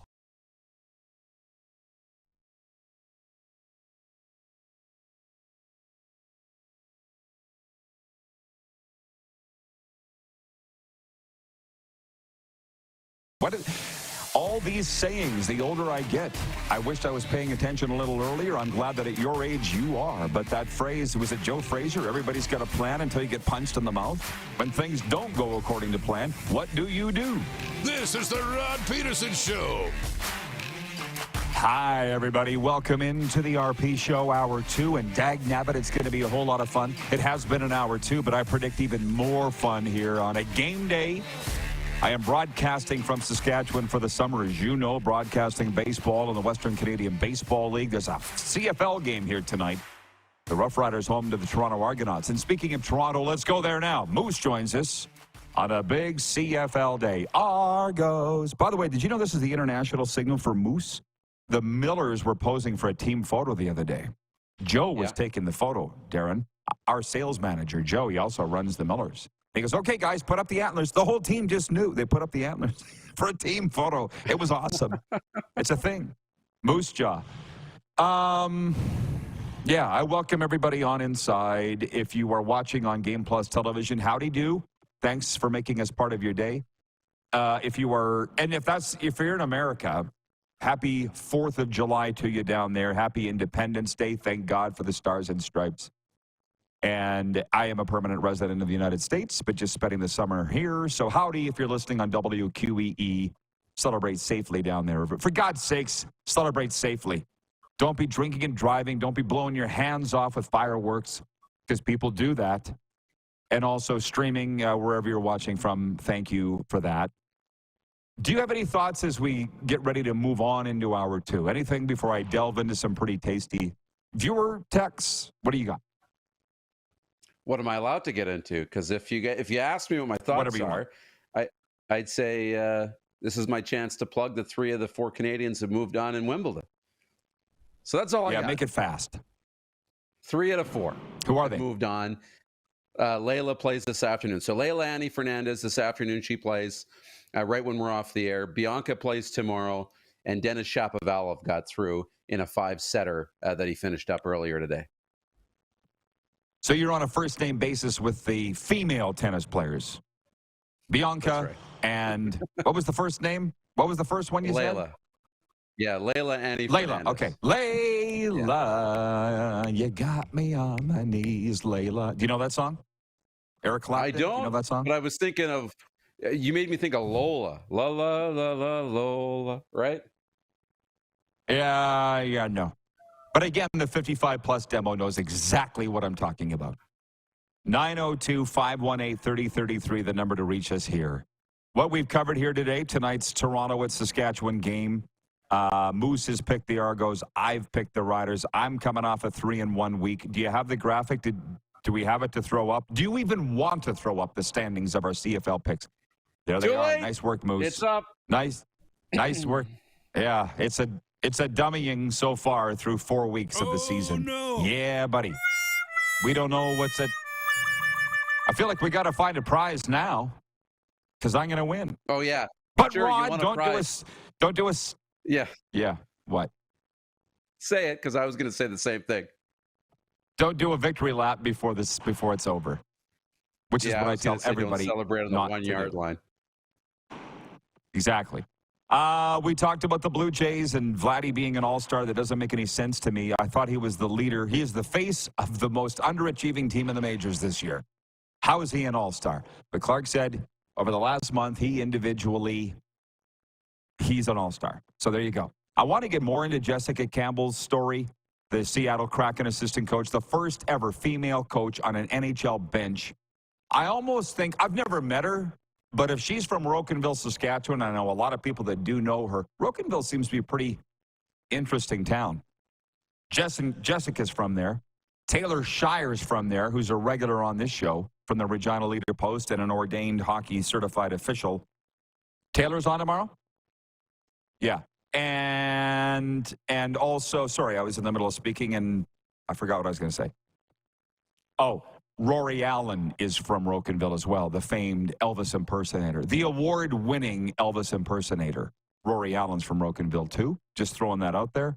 All these sayings, the older I get, I wished I was paying attention a little earlier. I'm glad that at your age you are. But that phrase, was it Joe Frazier? Everybody's got a plan until you get punched in the mouth. When things don't go according to plan, what do you do? This is the Rod Pedersen Show. Hi, everybody. Welcome into the RP Show, Hour 2. And dag nabbit, it's going to be a whole lot of fun. It has been an Hour 2, but I predict even more fun here on a game day. I am broadcasting from Saskatchewan for the summer, as you know, broadcasting baseball in the Western Canadian Baseball League. There's a CFL game here tonight. The Rough Riders home to the Toronto Argonauts. And speaking of Toronto, let's go there now. Moose joins us on a big CFL day. Argos. By the way, did you know this is the international signal for moose? The Millers were posing for a team photo the other day. Joe was taking the photo, Darren. Our sales manager, Joe, he also runs the Millers. He goes, okay, guys, put up the antlers. The whole team just knew. They put up the antlers for a team photo. It was awesome. It's a thing. Moose Jaw. Yeah, I welcome everybody on inside. If you are watching on Game Plus Television, howdy do. Thanks for making us part of your day. If you're in America, happy 4th of July to you down there. Happy Independence Day. Thank God for the Stars and Stripes. And I am a permanent resident of the United States, but just spending the summer here. So howdy if you're listening on WQEE. Celebrate safely down there. For God's sakes, celebrate safely. Don't be drinking and driving. Don't be blowing your hands off with fireworks, because people do that. And also streaming wherever you're watching from. Thank you for that. Do you have any thoughts as we get ready to move on into Hour 2? Anything before I delve into some pretty tasty viewer texts? What do you got? What am I allowed to get into? Because if you ask me what my thoughts are, I'd say this is my chance to plug the 3 of the 4 Canadians who moved on in Wimbledon. So that's all I got. Yeah, make it fast. 3 out of 4. Who are they? Moved on. Layla plays this afternoon. So Layla Annie Fernandez this afternoon, she plays right when we're off the air. Bianca plays tomorrow, and Denis Shapovalov got through in a 5-setter that he finished up earlier today. So you're on a first-name basis with the female tennis players. Bianca and what was the first name? What was the first one you said? Layla. Yeah, Layla Annie Layla, Fernandez. okay. Layla, you got me on my knees, Layla. Do you know that song? Eric Clapton? I don't. You know that song? But I was thinking of, you made me think of Lola. La, la, la, la, Lola, right? Yeah, no. But again, the 55-plus demo knows exactly what I'm talking about. 902-518-3033, the number to reach us here. What we've covered here today, tonight's Toronto at Saskatchewan game. Moose has picked the Argos. I've picked the Riders. I'm coming off a 3-1 week. Do you have the graphic? Do we have it to throw up? Do you even want to throw up the standings of our CFL picks? There they are. Nice work, Moose. It's up. Nice work. Yeah, it's a dummying so far through 4 weeks of the season. No. Yeah, buddy. We don't know what's at. I feel like we got to find a prize now because I'm going to win. Oh, yeah. But sure, Rod, don't do us. Yeah. Yeah. What? Say it, because I was going to say the same thing. Don't do a victory lap before it's over. Which is what I tell everybody. Don't celebrate on the 1-yard line. Exactly. We talked about the Blue Jays and Vladdy being an all-star. That doesn't make any sense to me. I thought he was the leader. He is the face of the most underachieving team in the majors this year. How is he an all-star? But Clark said over the last month, he's an all-star. So there you go. I want to get more into Jessica Campbell's story, the Seattle Kraken assistant coach, the first ever female coach on an NHL bench. I almost think, I've never met her, but if she's from Rocanville, Saskatchewan, I know a lot of people that do know her. Rocanville seems to be a pretty interesting town. Jessica's from there. Taylor Shire's from there, who's a regular on this show from the Regina Leader Post and an ordained hockey certified official. Taylor's on tomorrow? Yeah. And also, sorry, I was in the middle of speaking and I forgot what I was going to say. Oh, Rory Allen is from Rocanville as well, the famed Elvis impersonator, the award-winning Elvis impersonator. Rory Allen's from Rocanville too. Just throwing that out there.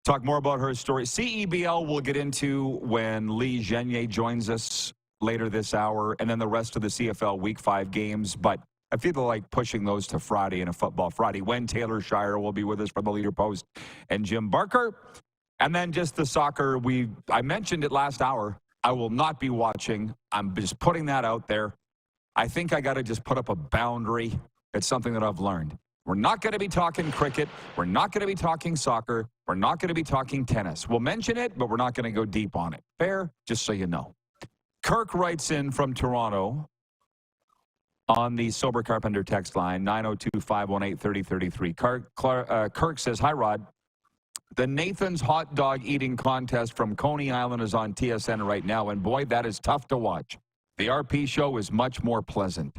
Talk more about her story. CEBL we'll get into when Lee Genier joins us later this hour, and then the rest of the CFL Week 5 games. But I feel like pushing those to Friday in a Football Friday when Taylor Shire will be with us from the Leader Post and Jim Barker. And then just the soccer. I mentioned it last hour. I will not be watching. I'm just putting that out there. I think I got to just put up a boundary. It's something that I've learned. We're not going to be talking cricket. We're not going to be talking soccer. We're not going to be talking tennis. We'll mention it, but we're not going to go deep on it. Fair? Just so you know. Kirk writes in from Toronto on the Sober Carpenter text line, 902-518-3033. Kirk says, hi, Rod. The Nathan's Hot Dog Eating Contest from Coney Island is on TSN right now, and boy, that is tough to watch. The RP show is much more pleasant.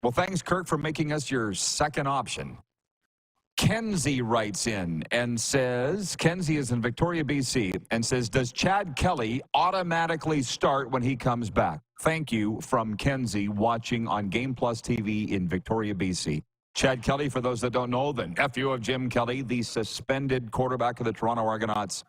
Well, thanks, Kirk, for making us your second option. Kenzie writes in and says, Kenzie is in Victoria, BC, and says, does Chad Kelly automatically start when he comes back? Thank you from Kenzie, watching on Game Plus TV in Victoria, BC. Chad Kelly, for those that don't know, the nephew of Jim Kelly, the suspended quarterback of the Toronto Argonauts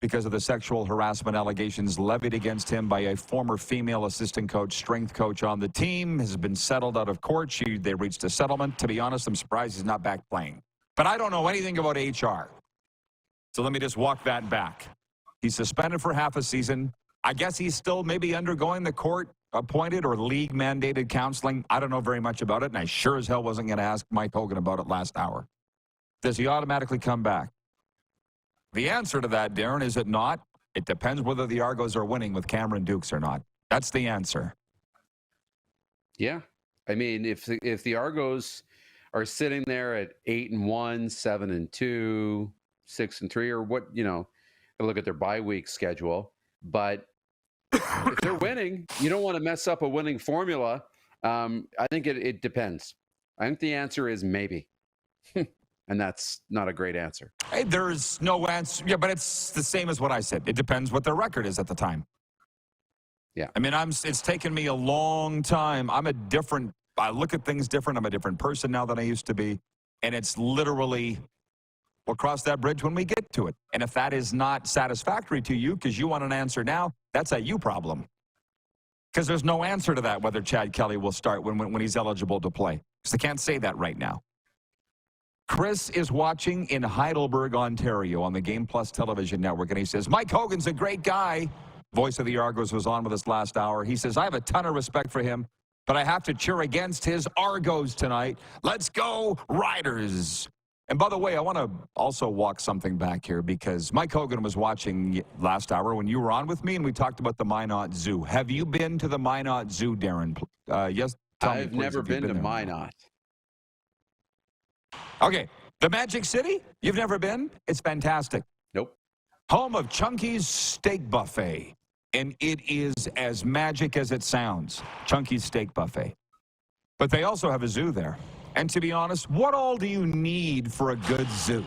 because of the sexual harassment allegations levied against him by a former female assistant coach, strength coach on the team, has been settled out of court. They reached a settlement. To be honest, I'm surprised he's not back playing. But I don't know anything about HR. So let me just walk that back. He's suspended for half a season. I guess he's still maybe undergoing the court-appointed or league-mandated counseling. I don't know very much about it, and I sure as hell wasn't going to ask Mike Hogan about it last hour. Does he automatically come back? The answer to that, Darren, is it not? It depends whether the Argos are winning with Cameron Dukes or not. That's the answer. Yeah. I mean, if the Argos are sitting there at 8-1, 7-2, 6-3, or what, look at their bye week schedule. But If they're winning, you don't want to mess up a winning formula. I think it depends. I think the answer is maybe. And that's not a great answer. Hey, there's no answer. Yeah, but it's the same as what I said. It depends what their record is at the time. Yeah. I mean, it's taken me a long time. I look at things different. I'm a different person now than I used to be. And it's literally, we'll cross that bridge when we get to it. And if that is not satisfactory to you because you want an answer now, that's a you problem. Because there's no answer to that, whether Chad Kelly will start when he's eligible to play. Because they can't say that right now. Chris is watching in Heidelberg, Ontario on the Game Plus television network, and he says, Mike Hogan's a great guy. Voice of the Argos was on with us last hour. He says, I have a ton of respect for him, but I have to cheer against his Argos tonight. Let's go, Riders. And by the way, I want to also walk something back here because Mike Hogan was watching last hour when you were on with me, and we talked about the Minot Zoo. Have you been to the Minot Zoo, Darren? Yes. I've never been to Minot. Okay, the Magic City? You've never been? It's fantastic. Nope. Home of Chunky's Steak Buffet. And it is as magic as it sounds. Chunky's Steak Buffet. But they also have a zoo there. And to be honest, what all do you need for a good zoo?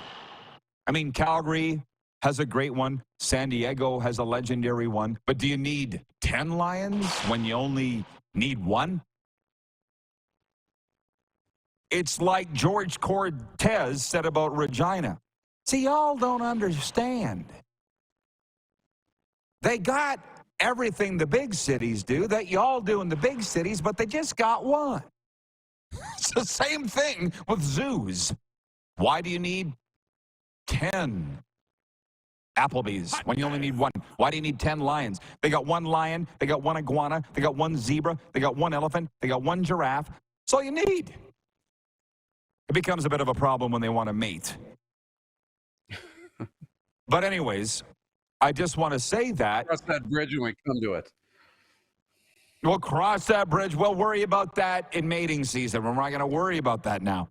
I mean, Calgary has a great one. San Diego has a legendary one. But do you need 10 lions when you only need one? It's like George Cortez said about Regina. See, y'all don't understand. They got everything the big cities do that y'all do in the big cities, but they just got one. It's the same thing with zoos. Why do you need 10 Applebee's when you only need one? Why do you need 10 lions? They got one lion, they got one iguana, they got one zebra, they got one elephant, they got one giraffe. That's all you need. It becomes a bit of a problem when they want to mate. But anyways, I just want to say that. Cross that bridge when we come to it. We'll cross that bridge. We'll worry about that in mating season. We're not going to worry about that now.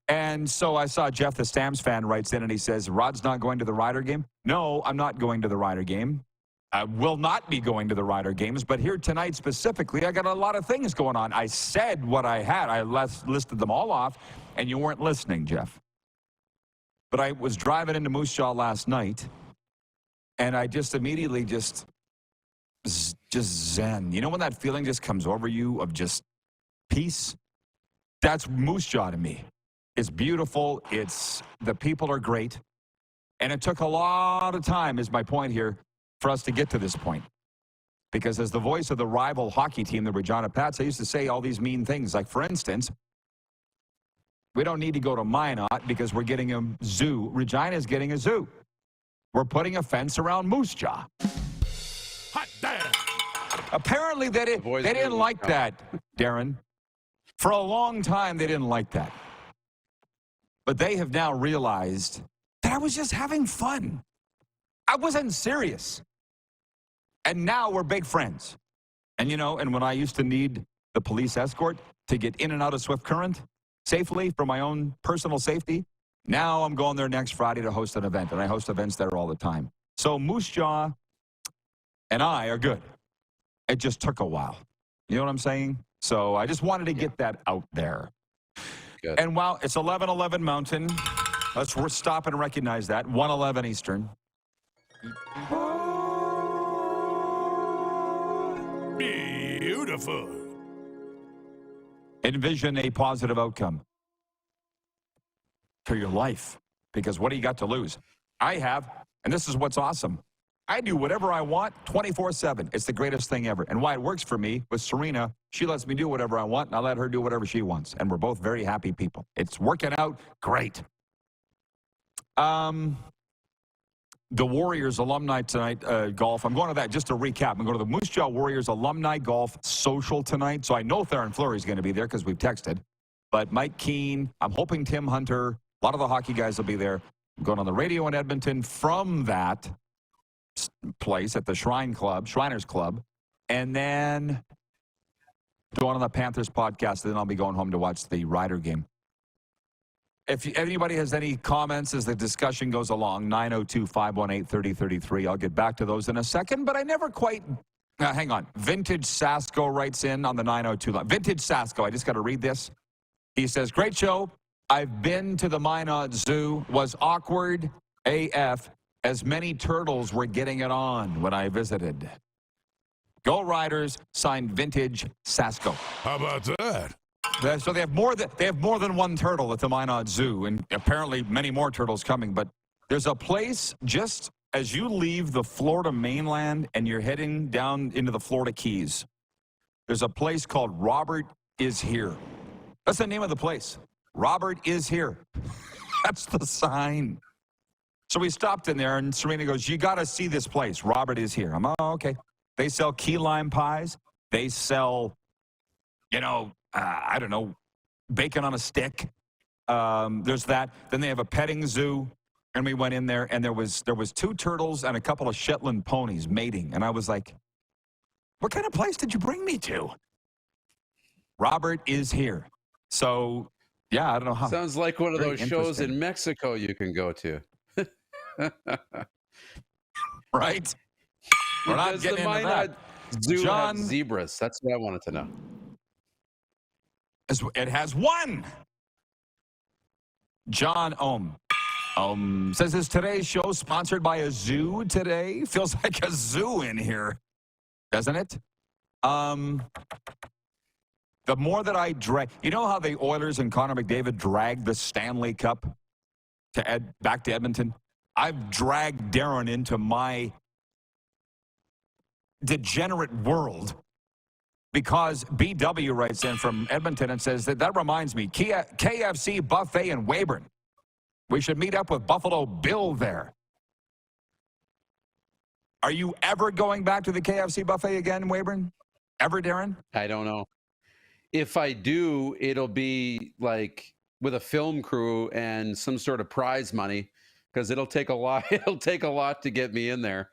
And so I saw Jeff, the Stamps fan, writes in and he says, Rod's not going to the Rider game? No, I'm not going to the Rider game. I will not be going to the Rider games, but here tonight specifically, I got a lot of things going on. I said what I had. I listed them all off, and you weren't listening, Jeff. But I was driving into Moose Jaw last night, and I just immediately just zen. You know when that feeling just comes over you of just peace? That's Moose Jaw to me. It's beautiful. The people are great. And it took a lot of time, is my point here, for us to get to this point. Because as the voice of the rival hockey team, the Regina Pats, I used to say all these mean things. Like, for instance, we don't need to go to Minot because we're getting a zoo. Regina's getting a zoo. We're putting a fence around Moose Jaw. Hot damn. Apparently they didn't like that, Darren. For a long time, they didn't like that. But they have now realized that I was just having fun. I wasn't serious. And now we're big friends. And, and when I used to need the police escort to get in and out of Swift Current safely for my own personal safety, now I'm going there next Friday to host an event. And I host events there all the time. So Moose Jaw and I are good. It just took a while. You know what I'm saying? So I just wanted to get that out there. Good. And while it's 11:11 Mountain, let's stop and recognize that. 1:11 Eastern. Beautiful. Envision a positive outcome for your life. Because what do you got to lose? I have, and this is what's awesome. I do whatever I want 24/7. It's the greatest thing ever. And why it works for me with Serena, she lets me do whatever I want, and I let her do whatever she wants. And we're both very happy people. It's working out great. The Warriors alumni tonight, golf. I'm going to that just to recap. I'm going to the Moose Jaw Warriors alumni golf social tonight. So I know Theron Fleury is going to be there because we've texted. But Mike Keane, I'm hoping Tim Hunter, a lot of the hockey guys will be there. I'm going on the radio in Edmonton from that place at the Shriners Club. And then going on the Panthers podcast. And then I'll be going home to watch the Rider game. If anybody has any comments as the discussion goes along, 902-518-3033. I'll get back to those in a second, but I never quite Hang on. Vintage Sasko writes in on the 902 line. Vintage Sasko, I just got to read this. He says, great show. I've been to the Minot Zoo. Was awkward AF as many turtles were getting it on when I visited. Go Riders, signed Vintage Sasko. How about that? So they have more than one turtle at the Minot Zoo, and apparently many more turtles coming. But there's a place just as you leave the Florida mainland and you're heading down into the Florida Keys. There's a place called Robert Is Here. That's the name of the place. Robert Is Here. That's the sign. So we stopped in there, and Serena goes, you got to see this place. Robert Is Here. I'm, oh, okay. They sell key lime pies. They sell, I don't know, bacon on a stick. There's that. Then they have a petting zoo. And we went in there, and there was 2 turtles and a couple of Shetland ponies mating. And I was like, what kind of place did you bring me to? Robert Is Here. So, yeah, I don't know how. Sounds like one of those shows in Mexico you can go to. Right? We're not getting into that. Zoo John, has zebras. That's what I wanted to know. It has one. John Ohm. Says, is today's show sponsored by a zoo today? Feels like a zoo in here, doesn't it? The more that I drag, you know how the Oilers and Connor McDavid dragged the Stanley Cup back to Edmonton? I've dragged Darren into my degenerate world because BW writes in from Edmonton and says that reminds me, KFC Buffet in Weyburn. We should meet up with Buffalo Bill there. Are you ever going back to the KFC buffet again, Weyburn? Ever, Darren? I don't know. If I do, it'll be like with a film crew and some sort of prize money because it'll take a lot. It'll take a lot to get me in there.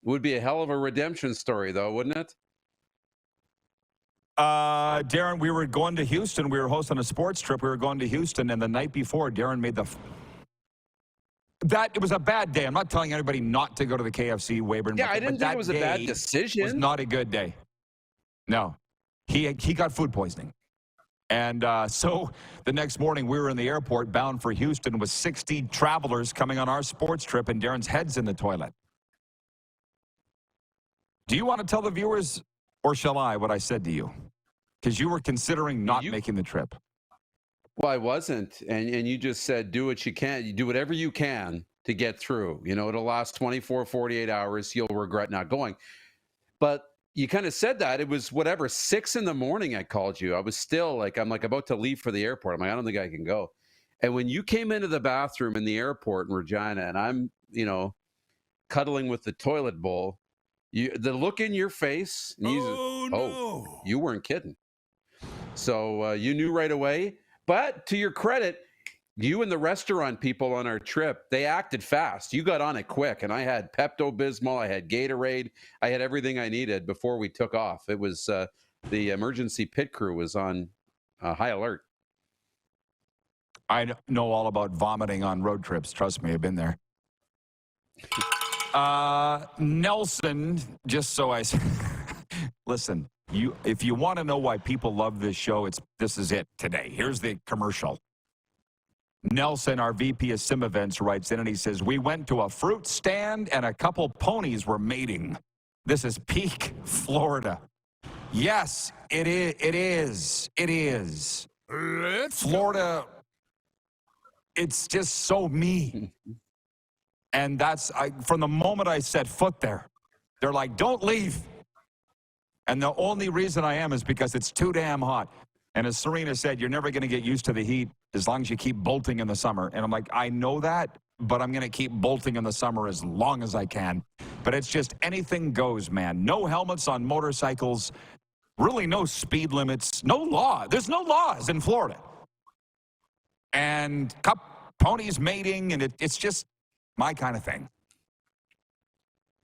Would be a hell of a redemption story, though, wouldn't it? Darren, we were going to Houston. We were hosting a sports trip. We were going to Houston, and the night before, Darren made it was a bad day. I'm not telling anybody not to go to the KFC Weyburn. Yeah, I didn't think it was a bad decision. It was not a good day. No. He got food poisoning. And so the next morning, we were in the airport bound for Houston with 60 travelers coming on our sports trip, and Darren's head's in the toilet. Do you want to tell the viewers, or shall I, what I said to you? Because you were considering not making the trip. Well, I wasn't. And you just said, do what you can. You do whatever you can to get through. It'll last 24, 48 hours. You'll regret not going. But you kind of said that. It was 6 in the morning I called you. I was still I'm about to leave for the airport. I'm like, I don't think I can go. And when you came into the bathroom in the airport in Regina, and I'm, cuddling with the toilet bowl, the look in your face, and you weren't kidding. So you knew right away. But to your credit, you and the restaurant people on our trip, they acted fast. You got on it quick, and I had Pepto-Bismol, I had Gatorade, I had everything I needed before we took off. It was the emergency pit crew was on high alert. I know all about vomiting on road trips. Trust me, I've been there. Nelson, just so I listen, if you want to know why people love this show, this is it today. Here's the commercial. Nelson, our VP of Sim Events, writes in and he says, we went to a fruit stand and a couple ponies were mating. This is peak Florida. Yes, it is. It is. Florida, it's just so me. And from the moment I set foot there, they're like, don't leave. And the only reason I am is because it's too damn hot. And as Serena said, you're never going to get used to the heat as long as you keep bolting in the summer. And I'm like, I know that, but I'm going to keep bolting in the summer as long as I can. But it's just anything goes, man. No helmets on motorcycles. Really no speed limits. No law. There's no laws in Florida. And ponies mating, and it's just my kind of thing.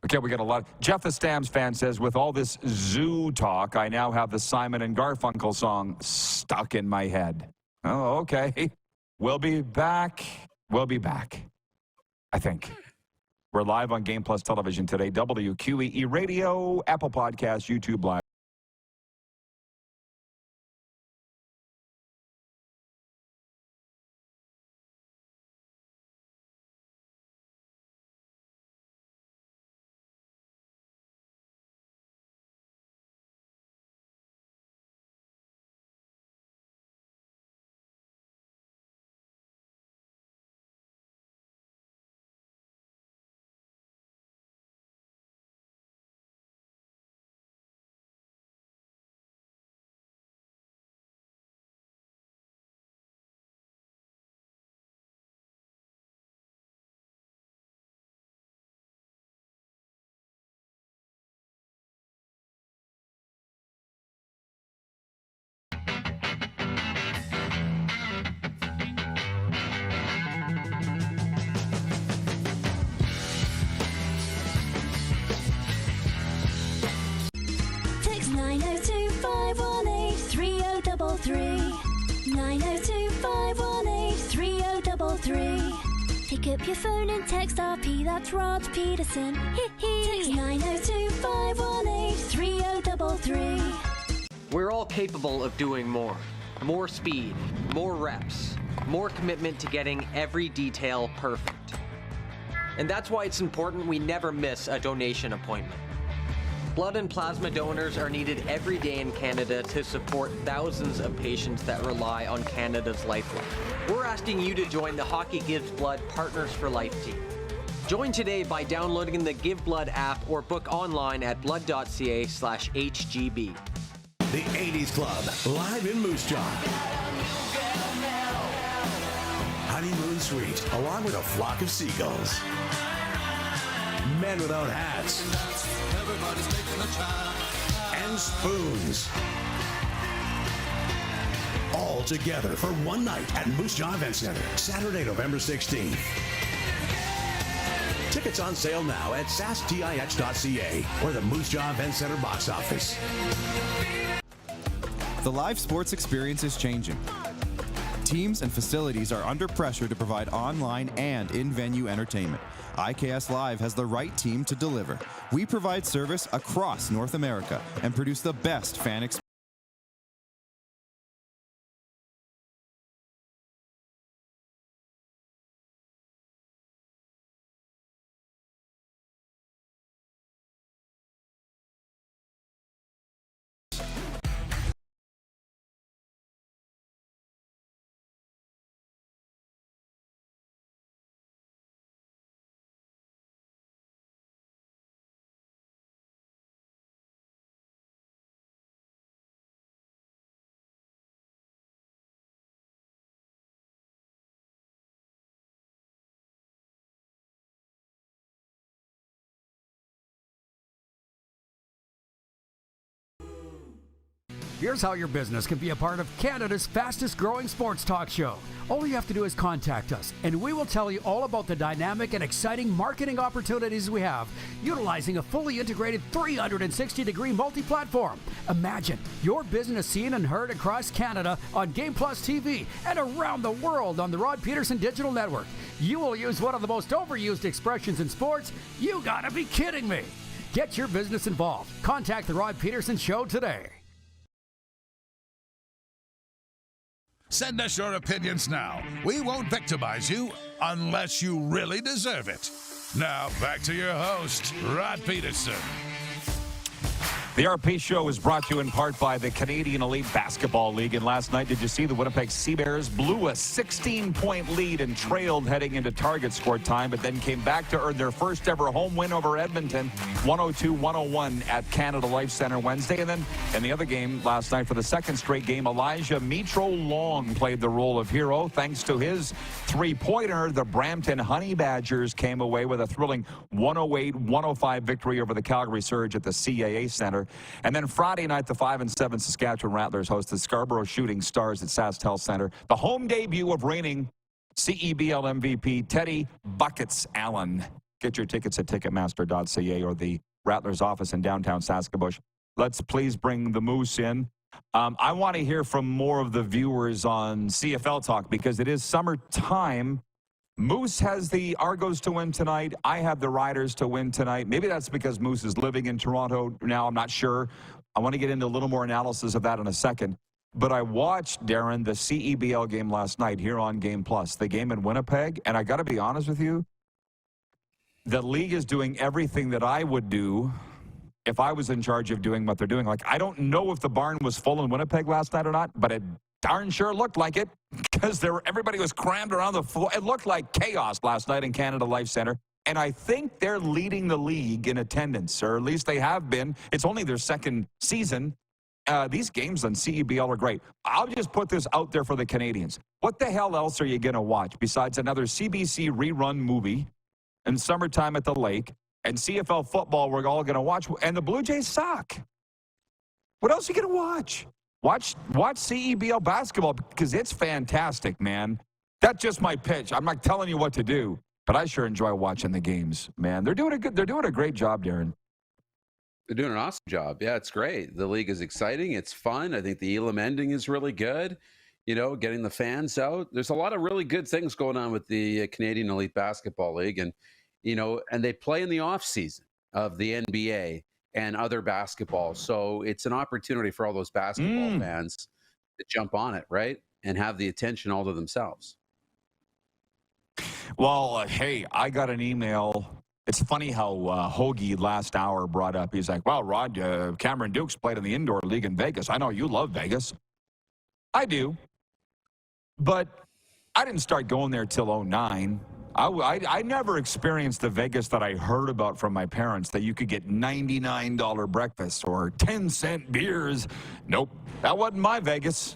Okay, we got a lot. Jeff the Stamps fan says, with all this zoo talk, I now have the Simon and Garfunkel song stuck in my head. Oh, okay. We'll be back. We'll be back, I think. We're live on Game Plus Television today, WQEE Radio, Apple Podcasts, YouTube Live. Text 902-518-3033. 902-518-3033. Pick up your phone and text RP, that's Rod Pedersen. Text 902-518-3033. We're all capable of doing more. More speed, more reps, more commitment to getting every detail perfect. And that's why it's important we never miss a donation appointment. Blood and plasma donors are needed every day in Canada to support thousands of patients that rely on Canada's lifeline. We're asking you to join the Hockey Gives Blood Partners for Life team. Join today by downloading the Give Blood app or book online at blood.ca/HGB. The 80s Club, live in Moose Jaw. Honeymoon Suite, along with a flock of seagulls. Men without hats. And spoons. All together for one night at Moose Jaw Event Center, Saturday, November 16th. Tickets on sale now at sastix.ca or the Moose Jaw Event Center box office. The live sports experience is changing. Teams and facilities are under pressure to provide online and in-venue entertainment. IKS Live has the right team to deliver. We provide service across North America and produce the best fan experience. Here's how your business can be a part of Canada's fastest growing sports talk show. All you have to do is contact us, and we will tell you all about the dynamic and exciting marketing opportunities we have, utilizing a fully integrated 360-degree multi-platform. Imagine your business seen and heard across Canada on Game Plus TV and around the world on the Rod Pedersen Digital Network. You will use one of the most overused expressions in sports. You gotta be kidding me. Get your business involved. Contact the Rod Pedersen Show today. Send us your opinions now. We won't victimize you unless you really deserve it. Now, back to your host, Rod Pedersen. The RP Show is brought to you in part by the Canadian Elite Basketball League. And last night, did you see the Winnipeg Seabears blew a 16-point lead and trailed heading into target score time, but then came back to earn their first ever home win over Edmonton, 102-101 at Canada Life Center Wednesday. And then in the other game last night for the second straight game, Elijah Mitro Long played the role of hero. Thanks to his three-pointer, the Brampton Honey Badgers came away with a thrilling 108-105 victory over the Calgary Surge at the CAA Center. And then Friday night, the 5-7 Saskatchewan Rattlers hosted Scarborough Shooting Stars at SaskTel Center. The home debut of reigning CEBL MVP Teddy Buckets Allen. Get your tickets at Ticketmaster.ca or the Rattlers office in downtown Saskatchewan. Let's please bring the Moose in. I want to hear from more of the viewers on CFL Talk because it is summertime. Moose has the Argos to win tonight. I have the Riders to win tonight. Maybe that's because Moose is living in Toronto now. I'm not sure. I want to get into a little more analysis of that in a second. But I watched, Darren, the CEBL game last night here on Game Plus, the game in Winnipeg. And I got to be honest with you, the league is doing everything that I would do if I was in charge of doing what they're doing. Like, I don't know if the barn was full in Winnipeg last night or not, but it darn sure looked like it because everybody was crammed around the floor. It looked like chaos last night in Canada Life Centre. And I think they're leading the league in attendance, or at least they have been. It's only their second season. These games on CEBL are great. I'll just put this out there for the Canadians. What the hell else are you going to watch besides another CBC rerun movie and Summertime at the Lake and CFL football we're all going to watch? And the Blue Jays suck. What else are you going to watch? Watch CEBL basketball because it's fantastic, man. That's just my pitch. I'm not telling you what to do, but I sure enjoy watching the games, man. They're doing a great job, Darren. They're doing an awesome job. Yeah, it's great. The league is exciting. It's fun. I think the Elam ending is really good. You know, getting the fans out. There's a lot of really good things going on with the Canadian Elite Basketball League. And, you know, and they play in the off season of the NBA and other basketball. So it's an opportunity for all those basketball fans to jump on it, right? And have the attention all to themselves. Well, hey, I got an email. It's funny how Hoagie last hour brought up. He's like, well, Rod, Cameron Dukes played in the indoor league in Vegas. I know you love Vegas. I do. But I didn't start going there till 2009. I never experienced the Vegas that I heard about from my parents, that you could get $99 breakfast or 10-cent beers. Nope, that wasn't my Vegas.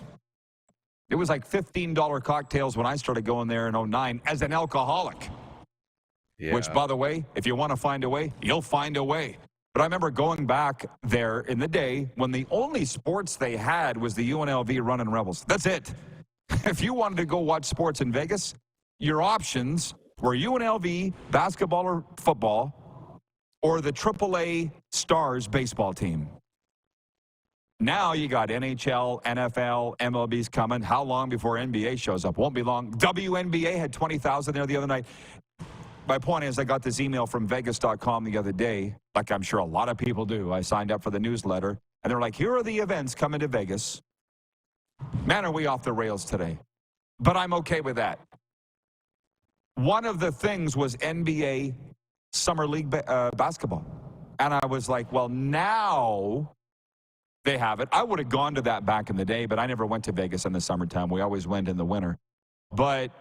It was like $15 cocktails when I started going there in 2009 as an alcoholic. Yeah. Which, by the way, if you want to find a way, you'll find a way. But I remember going back there in the day when the only sports they had was the UNLV Runnin' Rebels. That's it. If you wanted to go watch sports in Vegas, your options were UNLV basketball or football or the AAA Stars baseball team. Now you got NHL, NFL, MLB's coming. How long before NBA shows up? Won't be long. WNBA had 20,000 there the other night. My point is, I got this email from Vegas.com the other day, like I'm sure a lot of people do. I signed up for the newsletter, and they're like, here are the events coming to Vegas. Man, are we off the rails today. But I'm okay with that. One of the things was NBA Summer League basketball. And I was like, well, now they have it. I would have gone to that back in the day, but I never went to Vegas in the summertime. We always went in the winter. But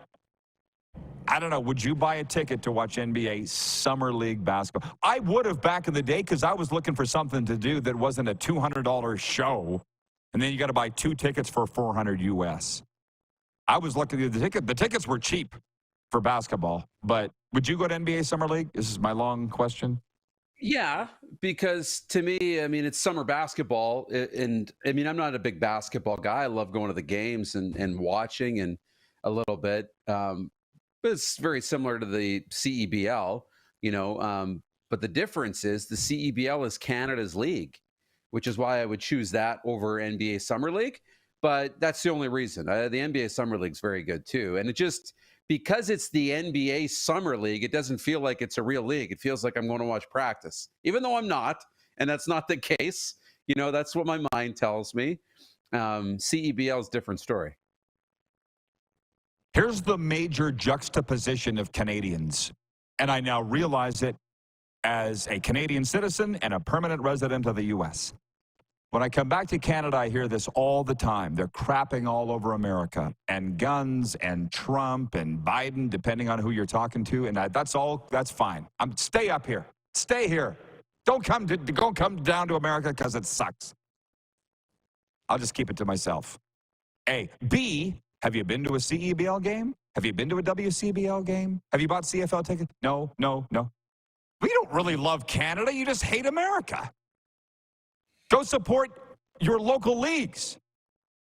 I don't know, would you buy a ticket to watch NBA Summer League basketball? I would have back in the day because I was looking for something to do that wasn't a $200 show, and then you got to buy 2 tickets for $400 US. I was looking at the tickets were cheap for basketball, but would you go to NBA Summer League? This is my long question. Yeah, because to me, I mean, it's summer basketball, and I mean, I'm not a big basketball guy. I love going to the games and watching and a little bit. But it's very similar to the CEBL, you know, but the difference is the CEBL is Canada's league, which is why I would choose that over NBA Summer League. But that's the only reason. The NBA Summer League is very good too. And it just, because it's the NBA Summer League, it doesn't feel like it's a real league. It feels like I'm going to watch practice, even though I'm not. And that's not the case. You know, that's what my mind tells me. CEBL is a different story. Here's the major juxtaposition of Canadians, and I now realize it as a Canadian citizen and a permanent resident of the U.S. When I come back to Canada, I hear this all the time. They're crapping all over America, and guns, and Trump, and Biden, depending on who you're talking to, and that's fine. Stay up here. Stay here. Don't come down to America because it sucks. I'll just keep it to myself. A. B. Have you been to a CEBL game? Have you been to a WCBL game? Have you bought CFL tickets? No. We don't really love Canada. You just hate America. Go support your local leagues.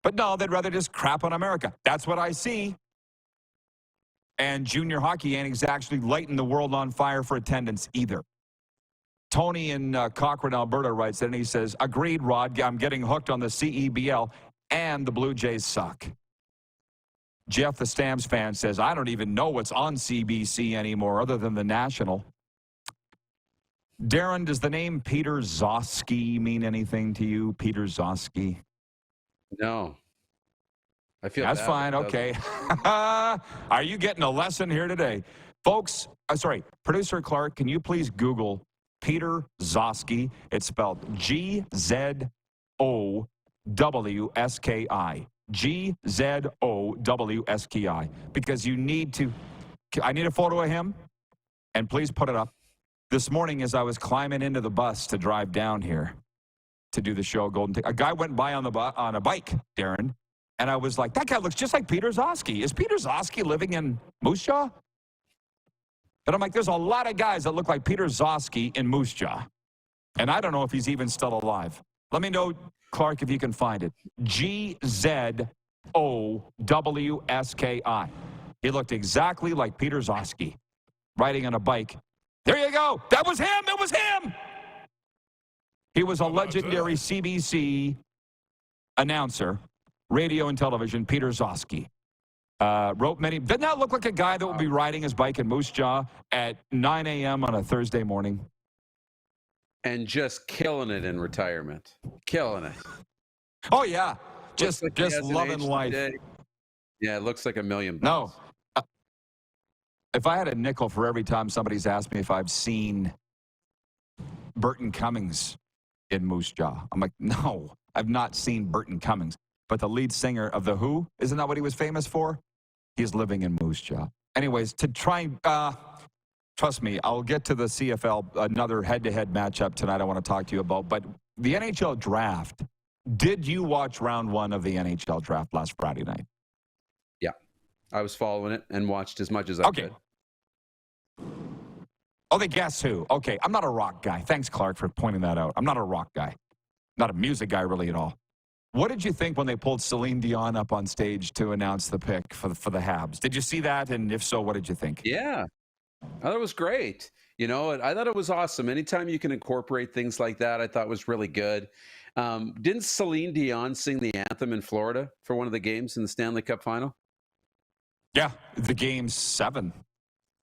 But no, they'd rather just crap on America. That's what I see. And junior hockey ain't exactly lighting the world on fire for attendance either. Tony in Cochrane, Alberta writes it, and he says, agreed, Rod. I'm getting hooked on the CEBL, and the Blue Jays suck. Jeff, the Stamps fan, says, I don't even know what's on CBC anymore other than the National. Darren, does the name Peter Zosky mean anything to you? Peter Zosky? No. I feel that's bad fine. Okay. Are you getting a lesson here today? Folks, sorry, Producer Clark, can you please Google Peter Zosky? It's spelled Gzowski. Gzowski. Because you need to, I need a photo of him, and please put it up. This morning as I was climbing into the bus to drive down here to do the show, a guy went by on a bike, Darren, and I was like, that guy looks just like Peter Zosky. Is Peter Zosky living in Moose Jaw? But I'm like, there's a lot of guys that look like Peter Zosky in Moose Jaw. And I don't know if he's even still alive. Let me know, Clark, if you can find it. Gzowski. He looked exactly like Peter Zosky, riding on a bike. There you go. That was him. It was him. He was a legendary CBC announcer, radio and television, Peter Zosky. Wrote many. Didn't that look like a guy that would be riding his bike in Moose Jaw at 9 a.m. on a Thursday morning? And just killing it in retirement. Killing it. Oh, yeah. Just like loving life. Today. Yeah, it looks like $1 million. No. If I had a nickel for every time somebody's asked me if I've seen Burton Cummings in Moose Jaw, I'm like, no, I've not seen Burton Cummings. But the lead singer of The Who, isn't that what he was famous for? He's living in Moose Jaw. Anyways, to try, trust me, I'll get to the CFL, another head-to-head matchup tonight I want to talk to you about. But the NHL draft, did you watch round one of the NHL draft last Friday night? Yeah, I was following it and watched as much as I could. Oh, they guess who? Okay, I'm not a rock guy. Thanks, Clark, for pointing that out. I'm not a rock guy. Not a music guy, really, at all. What did you think when they pulled Celine Dion up on stage to announce the pick for the Habs? Did you see that? And if so, what did you think? Yeah, I thought it was great. You know, I thought it was awesome. Anytime you can incorporate things like that, I thought was really good. Didn't Celine Dion sing the anthem in Florida for one of the games in the Stanley Cup final? Yeah, the game 7.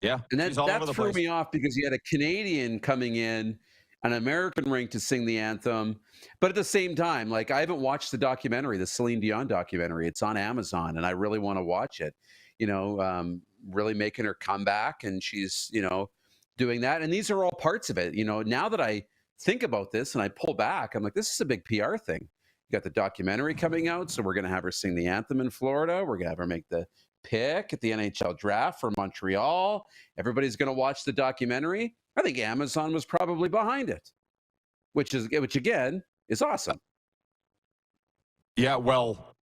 Yeah, and that threw me off because you had a Canadian coming in, an American rink to sing the anthem. But at the same time, like, I haven't watched the documentary, the Celine Dion documentary. It's on Amazon, and I really want to watch it. You know, really making her comeback, and she's, you know, doing that. And these are all parts of it. You know, now that I think about this and I pull back, I'm like, this is a big PR thing. You got the documentary coming out, so we're going to have her sing the anthem in Florida. We're going to have her make the pick at the NHL draft for Montreal. Everybody's going to watch the documentary. I think Amazon was probably behind it, which again is awesome. Yeah, well,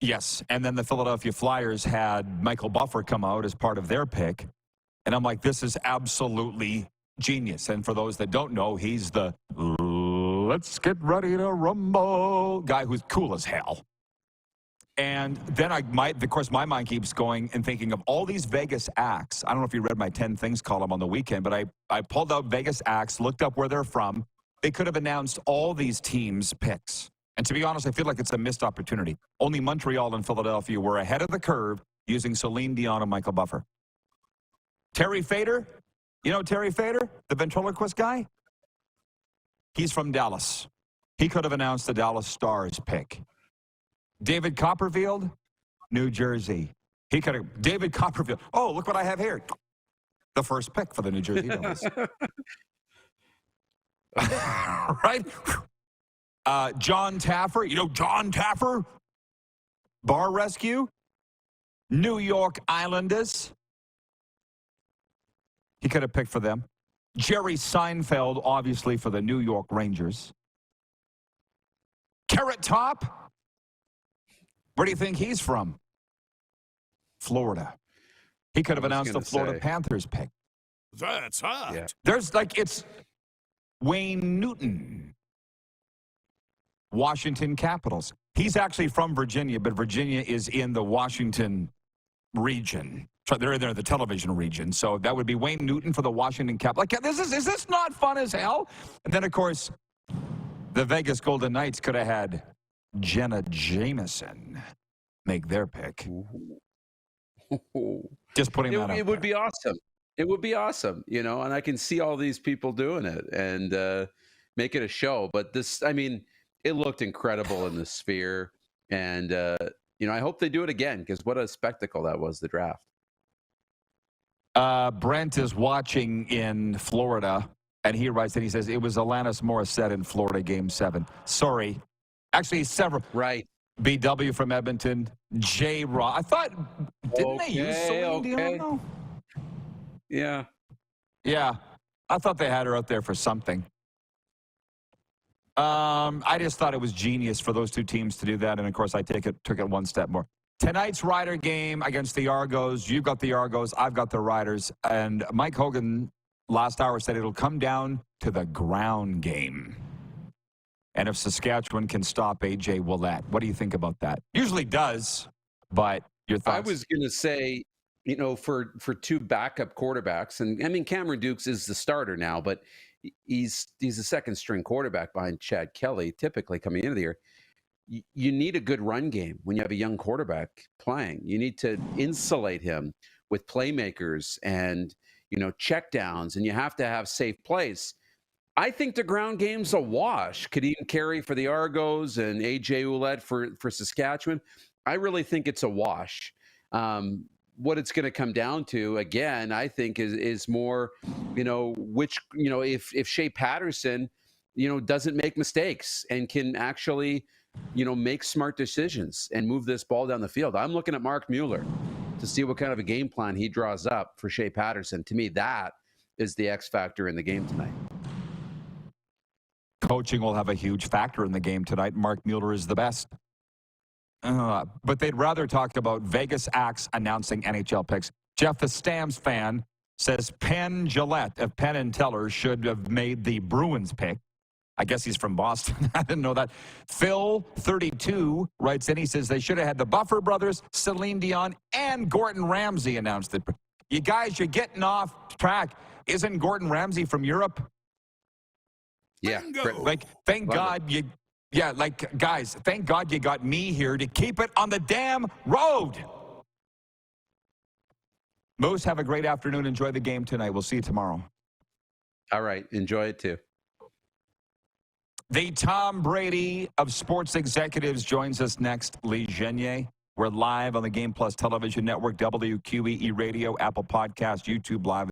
yes. And then the Philadelphia Flyers had Michael Buffer come out as part of their pick. And I'm like, this is absolutely genius. And for those that don't know, he's the let's get ready to rumble guy who's cool as hell. And then of course, my mind keeps going and thinking of all these Vegas acts. I don't know if you read my 10 Things column on the weekend, but I pulled out Vegas acts, looked up where they're from. They could have announced all these teams' picks. And to be honest, I feel like it's a missed opportunity. Only Montreal and Philadelphia were ahead of the curve using Celine Dion and Michael Buffer. Terry Fader, you know Terry Fader, the ventriloquist guy? He's from Dallas. He could have announced the Dallas Stars pick. David Copperfield, New Jersey. He could have. David Copperfield. Oh, look what I have here. The first pick for the New Jersey Devils. Right? John Taffer. You know John Taffer? Bar Rescue. New York Islanders. He could have picked for them. Jerry Seinfeld, obviously, for the New York Rangers. Carrot Top. Where do you think he's from? Florida. He could have announced the Florida Panthers pick. That's hot. Yeah. There's it's Wayne Newton. Washington Capitals. He's actually from Virginia, but Virginia is in the Washington region. So they're in the television region. So that would be Wayne Newton for the Washington Capitals. Like, is this not fun as hell? And then, of course, the Vegas Golden Knights could have had Jenna Jameson. make their pick. Just putting that out It would be awesome. It would be awesome, you know, and I can see all these people doing it and make it a show. But this, I mean, it looked incredible in the Sphere. And, you know, I hope they do it again because what a spectacle that was, the draft. Brent is watching in Florida, and he writes that he says, it was Alanis Morissette in Florida Game 7. Sorry. Actually, several. Right. BW from Edmonton. J-Rock. I thought, didn't they use Celine Dion, though? Yeah. Yeah. I thought they had her out there for something. I just thought it was genius for those two teams to do that, and, of course, I took it one step more. Tonight's Rider game against the Argos. You've got the Argos. I've got the Riders. And Mike Hogan last hour said it'll come down to the ground game. And if Saskatchewan can stop A.J. Ouellette, what do you think about that? Usually does, but your thoughts? I was going to say, you know, for two backup quarterbacks, and I mean, Cameron Dukes is the starter now, but he's a second-string quarterback behind Chad Kelly, typically coming into the year. You need a good run game when you have a young quarterback playing. You need to insulate him with playmakers and, you know, checkdowns, and you have to have safe plays. I think the ground game's a wash. Kadeem Carey for the Argos and A.J. Ouellette for Saskatchewan. I really think it's a wash. What it's going to come down to, again, I think is more, you know, if Shea Pedersen, you know, doesn't make mistakes and can actually, you know, make smart decisions and move this ball down the field. I'm looking at Mark Mueller to see what kind of a game plan he draws up for Shea Pedersen. To me, that is the X factor in the game tonight. Coaching will have a huge factor in the game tonight. Mark Mueller is the best. But they'd rather talk about Vegas Axe announcing NHL picks. Jeff, the Stamps fan, says Penn Jillette of Penn and Teller should have made the Bruins pick. I guess he's from Boston. I didn't know that. Phil, 32, writes in. He says they should have had the Buffer brothers, Celine Dion, and Gordon Ramsay announced it. You guys, you're getting off track. Isn't Gordon Ramsay from Europe? Yeah. Like, thank God you... Yeah, like, guys, thank God you got me here to keep it on the damn road. Moose, have a great afternoon. Enjoy the game tonight. We'll see you tomorrow. All right. Enjoy it, too. The Tom Brady of sports executives joins us next. Lee Genier. We're live on the Game Plus Television Network, WQEE Radio, Apple Podcast, YouTube Live.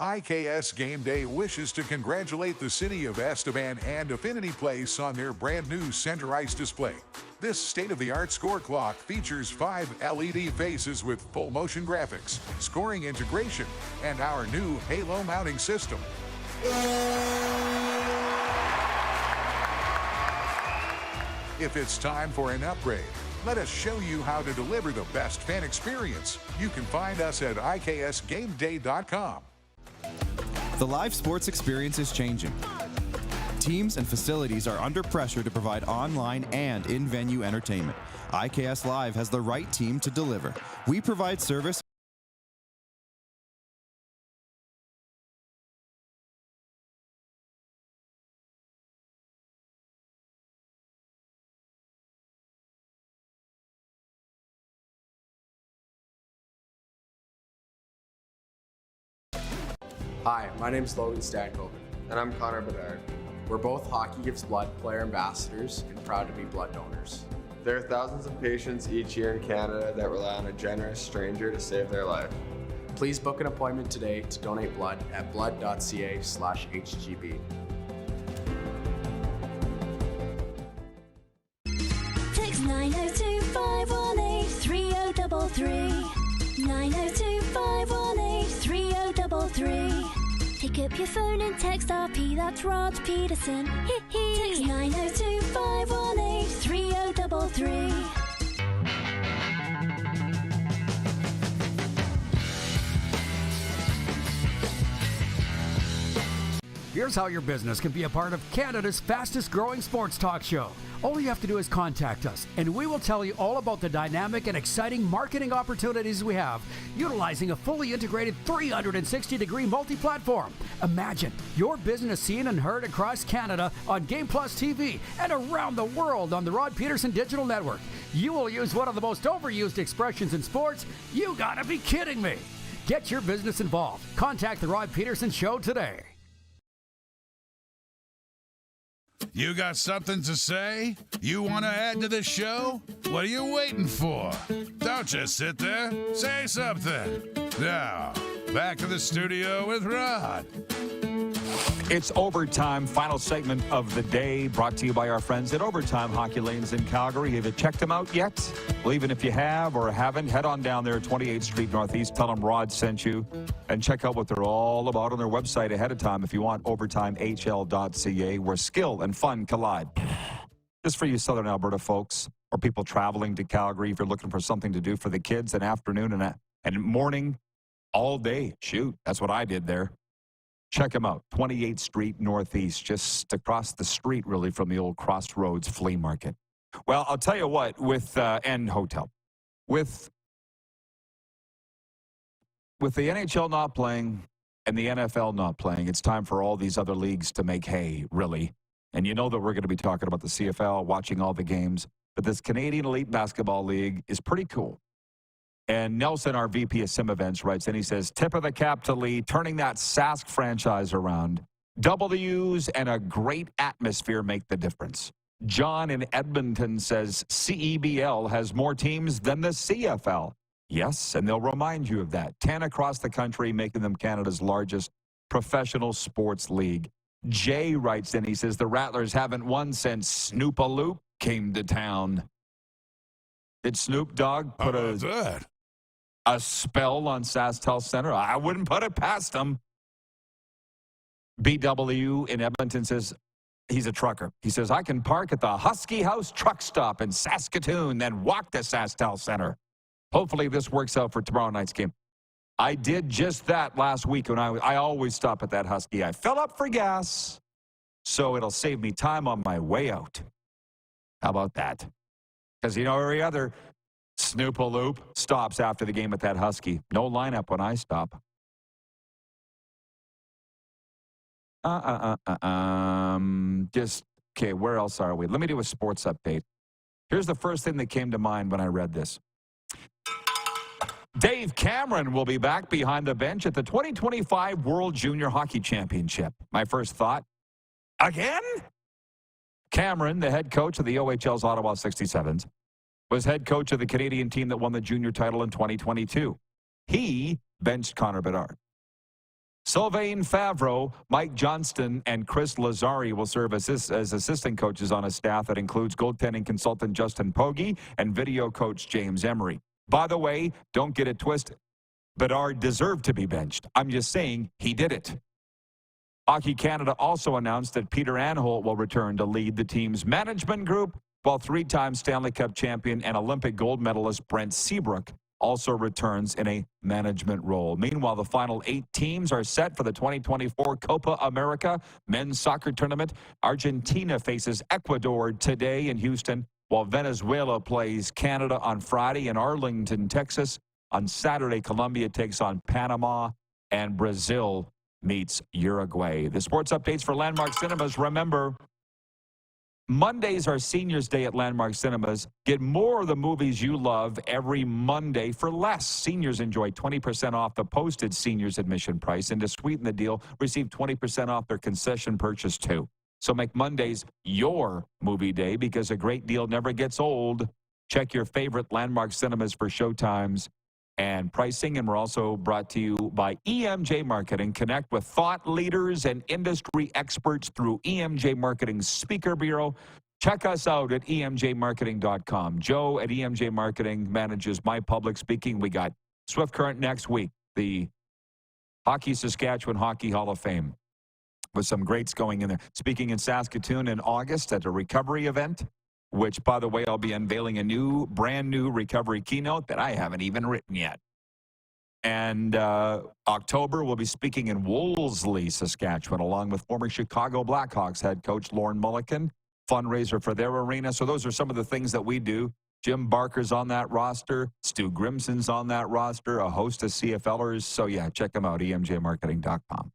IKS Game Day wishes to congratulate the city of Esteban and Affinity Place on their brand new center ice display. This state-of-the-art score clock features 5 LED faces with full motion graphics, scoring integration, and our new Halo mounting system. If it's time for an upgrade, let us show you how to deliver the best fan experience. You can find us at iksgameday.com. The live sports experience is changing. Teams and facilities are under pressure to provide online and in-venue entertainment. IKS Live has the right team to deliver. We provide service. Hi, my name is Logan Stankoven. And I'm Connor Bedard. We're both Hockey Gives Blood player ambassadors and proud to be blood donors. There are thousands of patients each year in Canada that rely on a generous stranger to save their life. Please book an appointment today to donate blood at blood.ca/HGB. Text 902-518-3033. 902-518-3033. Pick up your phone and text RP, that's Rod Pedersen. Text 902-518-3033. Here's how your business can be a part of Canada's fastest growing sports talk show. All you have to do is contact us, and we will tell you all about the dynamic and exciting marketing opportunities we have, utilizing a fully integrated 360-degree multi-platform. Imagine your business seen and heard across Canada on Game Plus TV and around the world on the Rod Pedersen Digital Network. You will use one of the most overused expressions in sports. You gotta be kidding me. Get your business involved. Contact the Rod Pedersen Show today. You got something to say? You want to add to the show? What are you waiting for? Don't just sit there. Say something. Now, back to the studio with Rod. It's Overtime, final segment of the day, brought to you by our friends at Overtime Hockey Lanes in Calgary. Have you checked them out yet? Well, even if you have or haven't, head on down there, 28th Street Northeast. Tell them Rod sent you, and check out what they're all about on their website ahead of time if you want, overtimehl.ca, where skill and fun collide. Just for you Southern Alberta folks, or people traveling to Calgary, if you're looking for something to do for the kids, an afternoon and morning, all day. Shoot, that's what I did there. Check them out, 28th Street Northeast, just across the street, really, from the old Crossroads Flea Market. Well, I'll tell you what, and hotel. With the NHL not playing and the NFL not playing, it's time for all these other leagues to make hay, really. And you know that we're going to be talking about the CFL, watching all the games. But this Canadian Elite Basketball League is pretty cool. And Nelson, our VP of Sim Events, writes in, he says, tip of the cap to Lee, turning that Sask franchise around. W's and a great atmosphere make the difference. John in Edmonton says CEBL has more teams than the CFL. Yes, and they'll remind you of that. 10 across the country, making them Canada's largest professional sports league. Jay writes in, he says, the Rattlers haven't won since Snoop-a-Loop came to town. Did Snoop Dogg put a spell on SaskTel Center? I wouldn't put it past him. BW in Edmonton says he's a trucker. He says, I can park at the Husky House truck stop in Saskatoon, then walk to SaskTel Center. Hopefully this works out for tomorrow night's game. I did just that last week when I always stop at that Husky. I fill up for gas, so it'll save me time on my way out. How about that? Because, you know, every other Snoop-a-Loop stops after the game at that Husky. No lineup when I stop. Okay, where else are we? Let me do a sports update. Here's the first thing that came to mind when I read this. Dave Cameron will be back behind the bench at the 2025 World Junior Hockey Championship. My first thought, again? Cameron, the head coach of the OHL's Ottawa 67s, was head coach of the Canadian team that won the junior title in 2022. He benched Connor Bedard. Sylvain Favreau, Mike Johnston, and Chris Lazari will serve as assistant coaches on a staff that includes goaltending consultant Justin Pogge and video coach James Emery. By the way, don't get it twisted. Bedard deserved to be benched. I'm just saying he did it. Hockey Canada also announced that Peter Anholt will return to lead the team's management group, while three-time Stanley Cup champion and Olympic gold medalist Brent Seabrook also returns in a management role. Meanwhile, the final 8 teams are set for the 2024 Copa America men's soccer tournament. Argentina faces Ecuador today in Houston, while Venezuela plays Canada on Friday in Arlington, Texas. On Saturday, Colombia takes on Panama, and Brazil meets Uruguay. The sports updates for Landmark Cinemas. Remember, Mondays are Seniors Day at Landmark Cinemas. Get more of the movies you love every Monday for less. Seniors enjoy 20% off the posted seniors admission price. And to sweeten the deal, receive 20% off their concession purchase too. So make Mondays your movie day, because a great deal never gets old. Check your favorite Landmark Cinemas for showtimes and pricing. And we're also brought to you by EMJ Marketing. Connect with thought leaders and industry experts through EMJ Marketing's Speaker Bureau. Check us out at emjmarketing.com. Joe at EMJ Marketing manages my public speaking. We got Swift Current next week, the Hockey Saskatchewan Hockey Hall of Fame, with some greats going in there. Speaking in Saskatoon in August at a recovery event, which, by the way, I'll be unveiling a brand new recovery keynote that I haven't even written yet. And October, we'll be speaking in Wolseley, Saskatchewan, along with former Chicago Blackhawks head coach Lauren Mulliken, fundraiser for their arena. So those are some of the things that we do. Jim Barker's on that roster. Stu Grimson's on that roster, a host of CFLers. So, yeah, check them out, emjmarketing.com.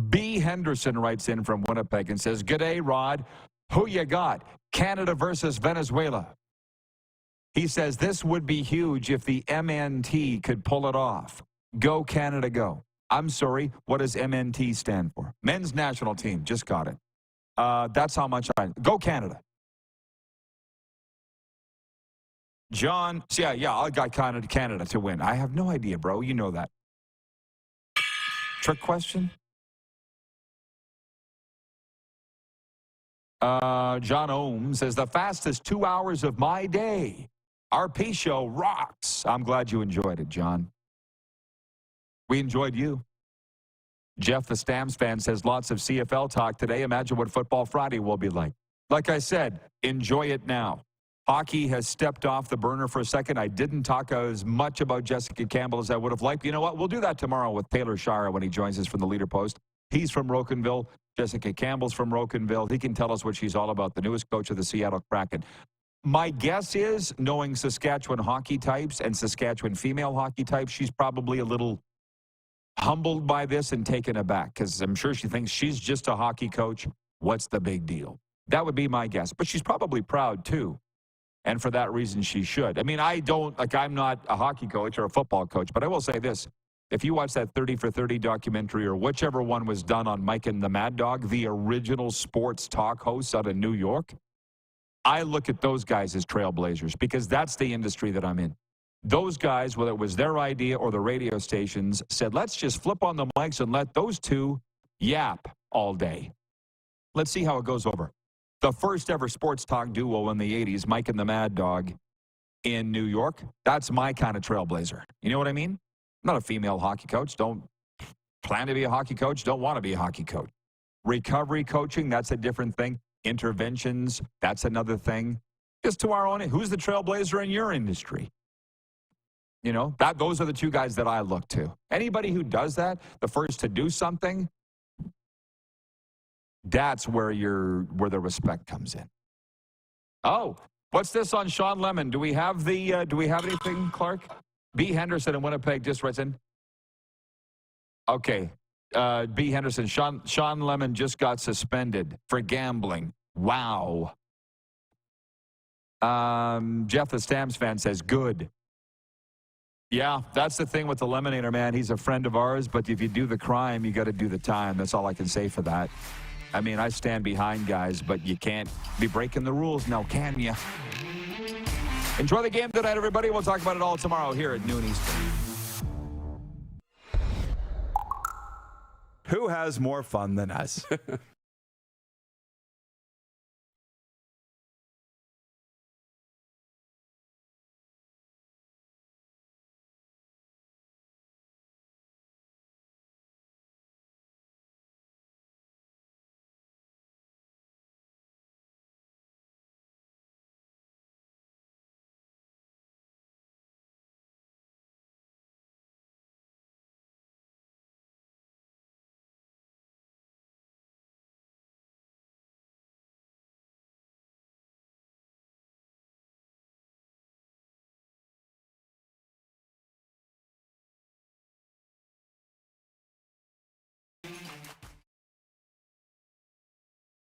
B. Henderson writes in from Winnipeg and says, "G'day, Rod. Who you got? Canada versus Venezuela." He says, "This would be huge if the MNT could pull it off. Go Canada, go." I'm sorry, what does MNT stand for? Men's National Team. Just got it. That's how much go Canada. John, yeah, I got Canada to win. I have no idea, bro. You know that. Trick question? John Ohm says, "The fastest 2 hours of my day. RP show rocks." I'm glad you enjoyed it, John. We enjoyed you. Jeff, the Stamps fan, says, "Lots of CFL talk today. Imagine what Football Friday will be like." Like I said, enjoy it now. Hockey has stepped off the burner for a second. I didn't talk as much about Jessica Campbell as I would have liked. You know what? We'll do that tomorrow with Taylor Shire when he joins us from the Leader Post. He's from Rocanville. Jessica Campbell's from Rocanville. He can tell us what she's all about, the newest coach of the Seattle Kraken. My guess is, knowing Saskatchewan hockey types and Saskatchewan female hockey types, she's probably a little humbled by this and taken aback, because I'm sure she thinks she's just a hockey coach. What's the big deal? That would be my guess. But she's probably proud, too. And for that reason, she should. I mean, I'm not a hockey coach or a football coach, but I will say this. If you watch that 30 for 30 documentary, or whichever one was done on Mike and the Mad Dog, the original sports talk hosts out of New York, I look at those guys as trailblazers, because that's the industry that I'm in. Those guys, whether it was their idea or the radio stations, said, let's just flip on the mics and let those two yap all day. Let's see how it goes over. The first ever sports talk duo in the 80s, Mike and the Mad Dog in New York, that's my kind of trailblazer. You know what I mean? I'm not a female hockey coach. Don't plan to be a hockey coach. Don't want to be a hockey coach. Recovery coaching, that's a different thing. Interventions, that's another thing. Just to our own, who's the trailblazer in your industry? You know, those are the two guys that I look to. Anybody who does that, the first to do something, that's where the respect comes in. Oh, what's this on Sean Lemon? Do we have anything, Clark? B. Henderson in Winnipeg just writes in. Okay. B. Henderson, Sean Lemon just got suspended for gambling. Wow. Jeff, the Stamps fan, says, good. Yeah, that's the thing with the Lemonator, man. He's a friend of ours, but if you do the crime, you got to do the time. That's all I can say for that. I mean, I stand behind guys, but you can't be breaking the rules now, can you? Enjoy the game tonight, everybody. We'll talk about it all tomorrow here at noon Eastern. Who has more fun than us?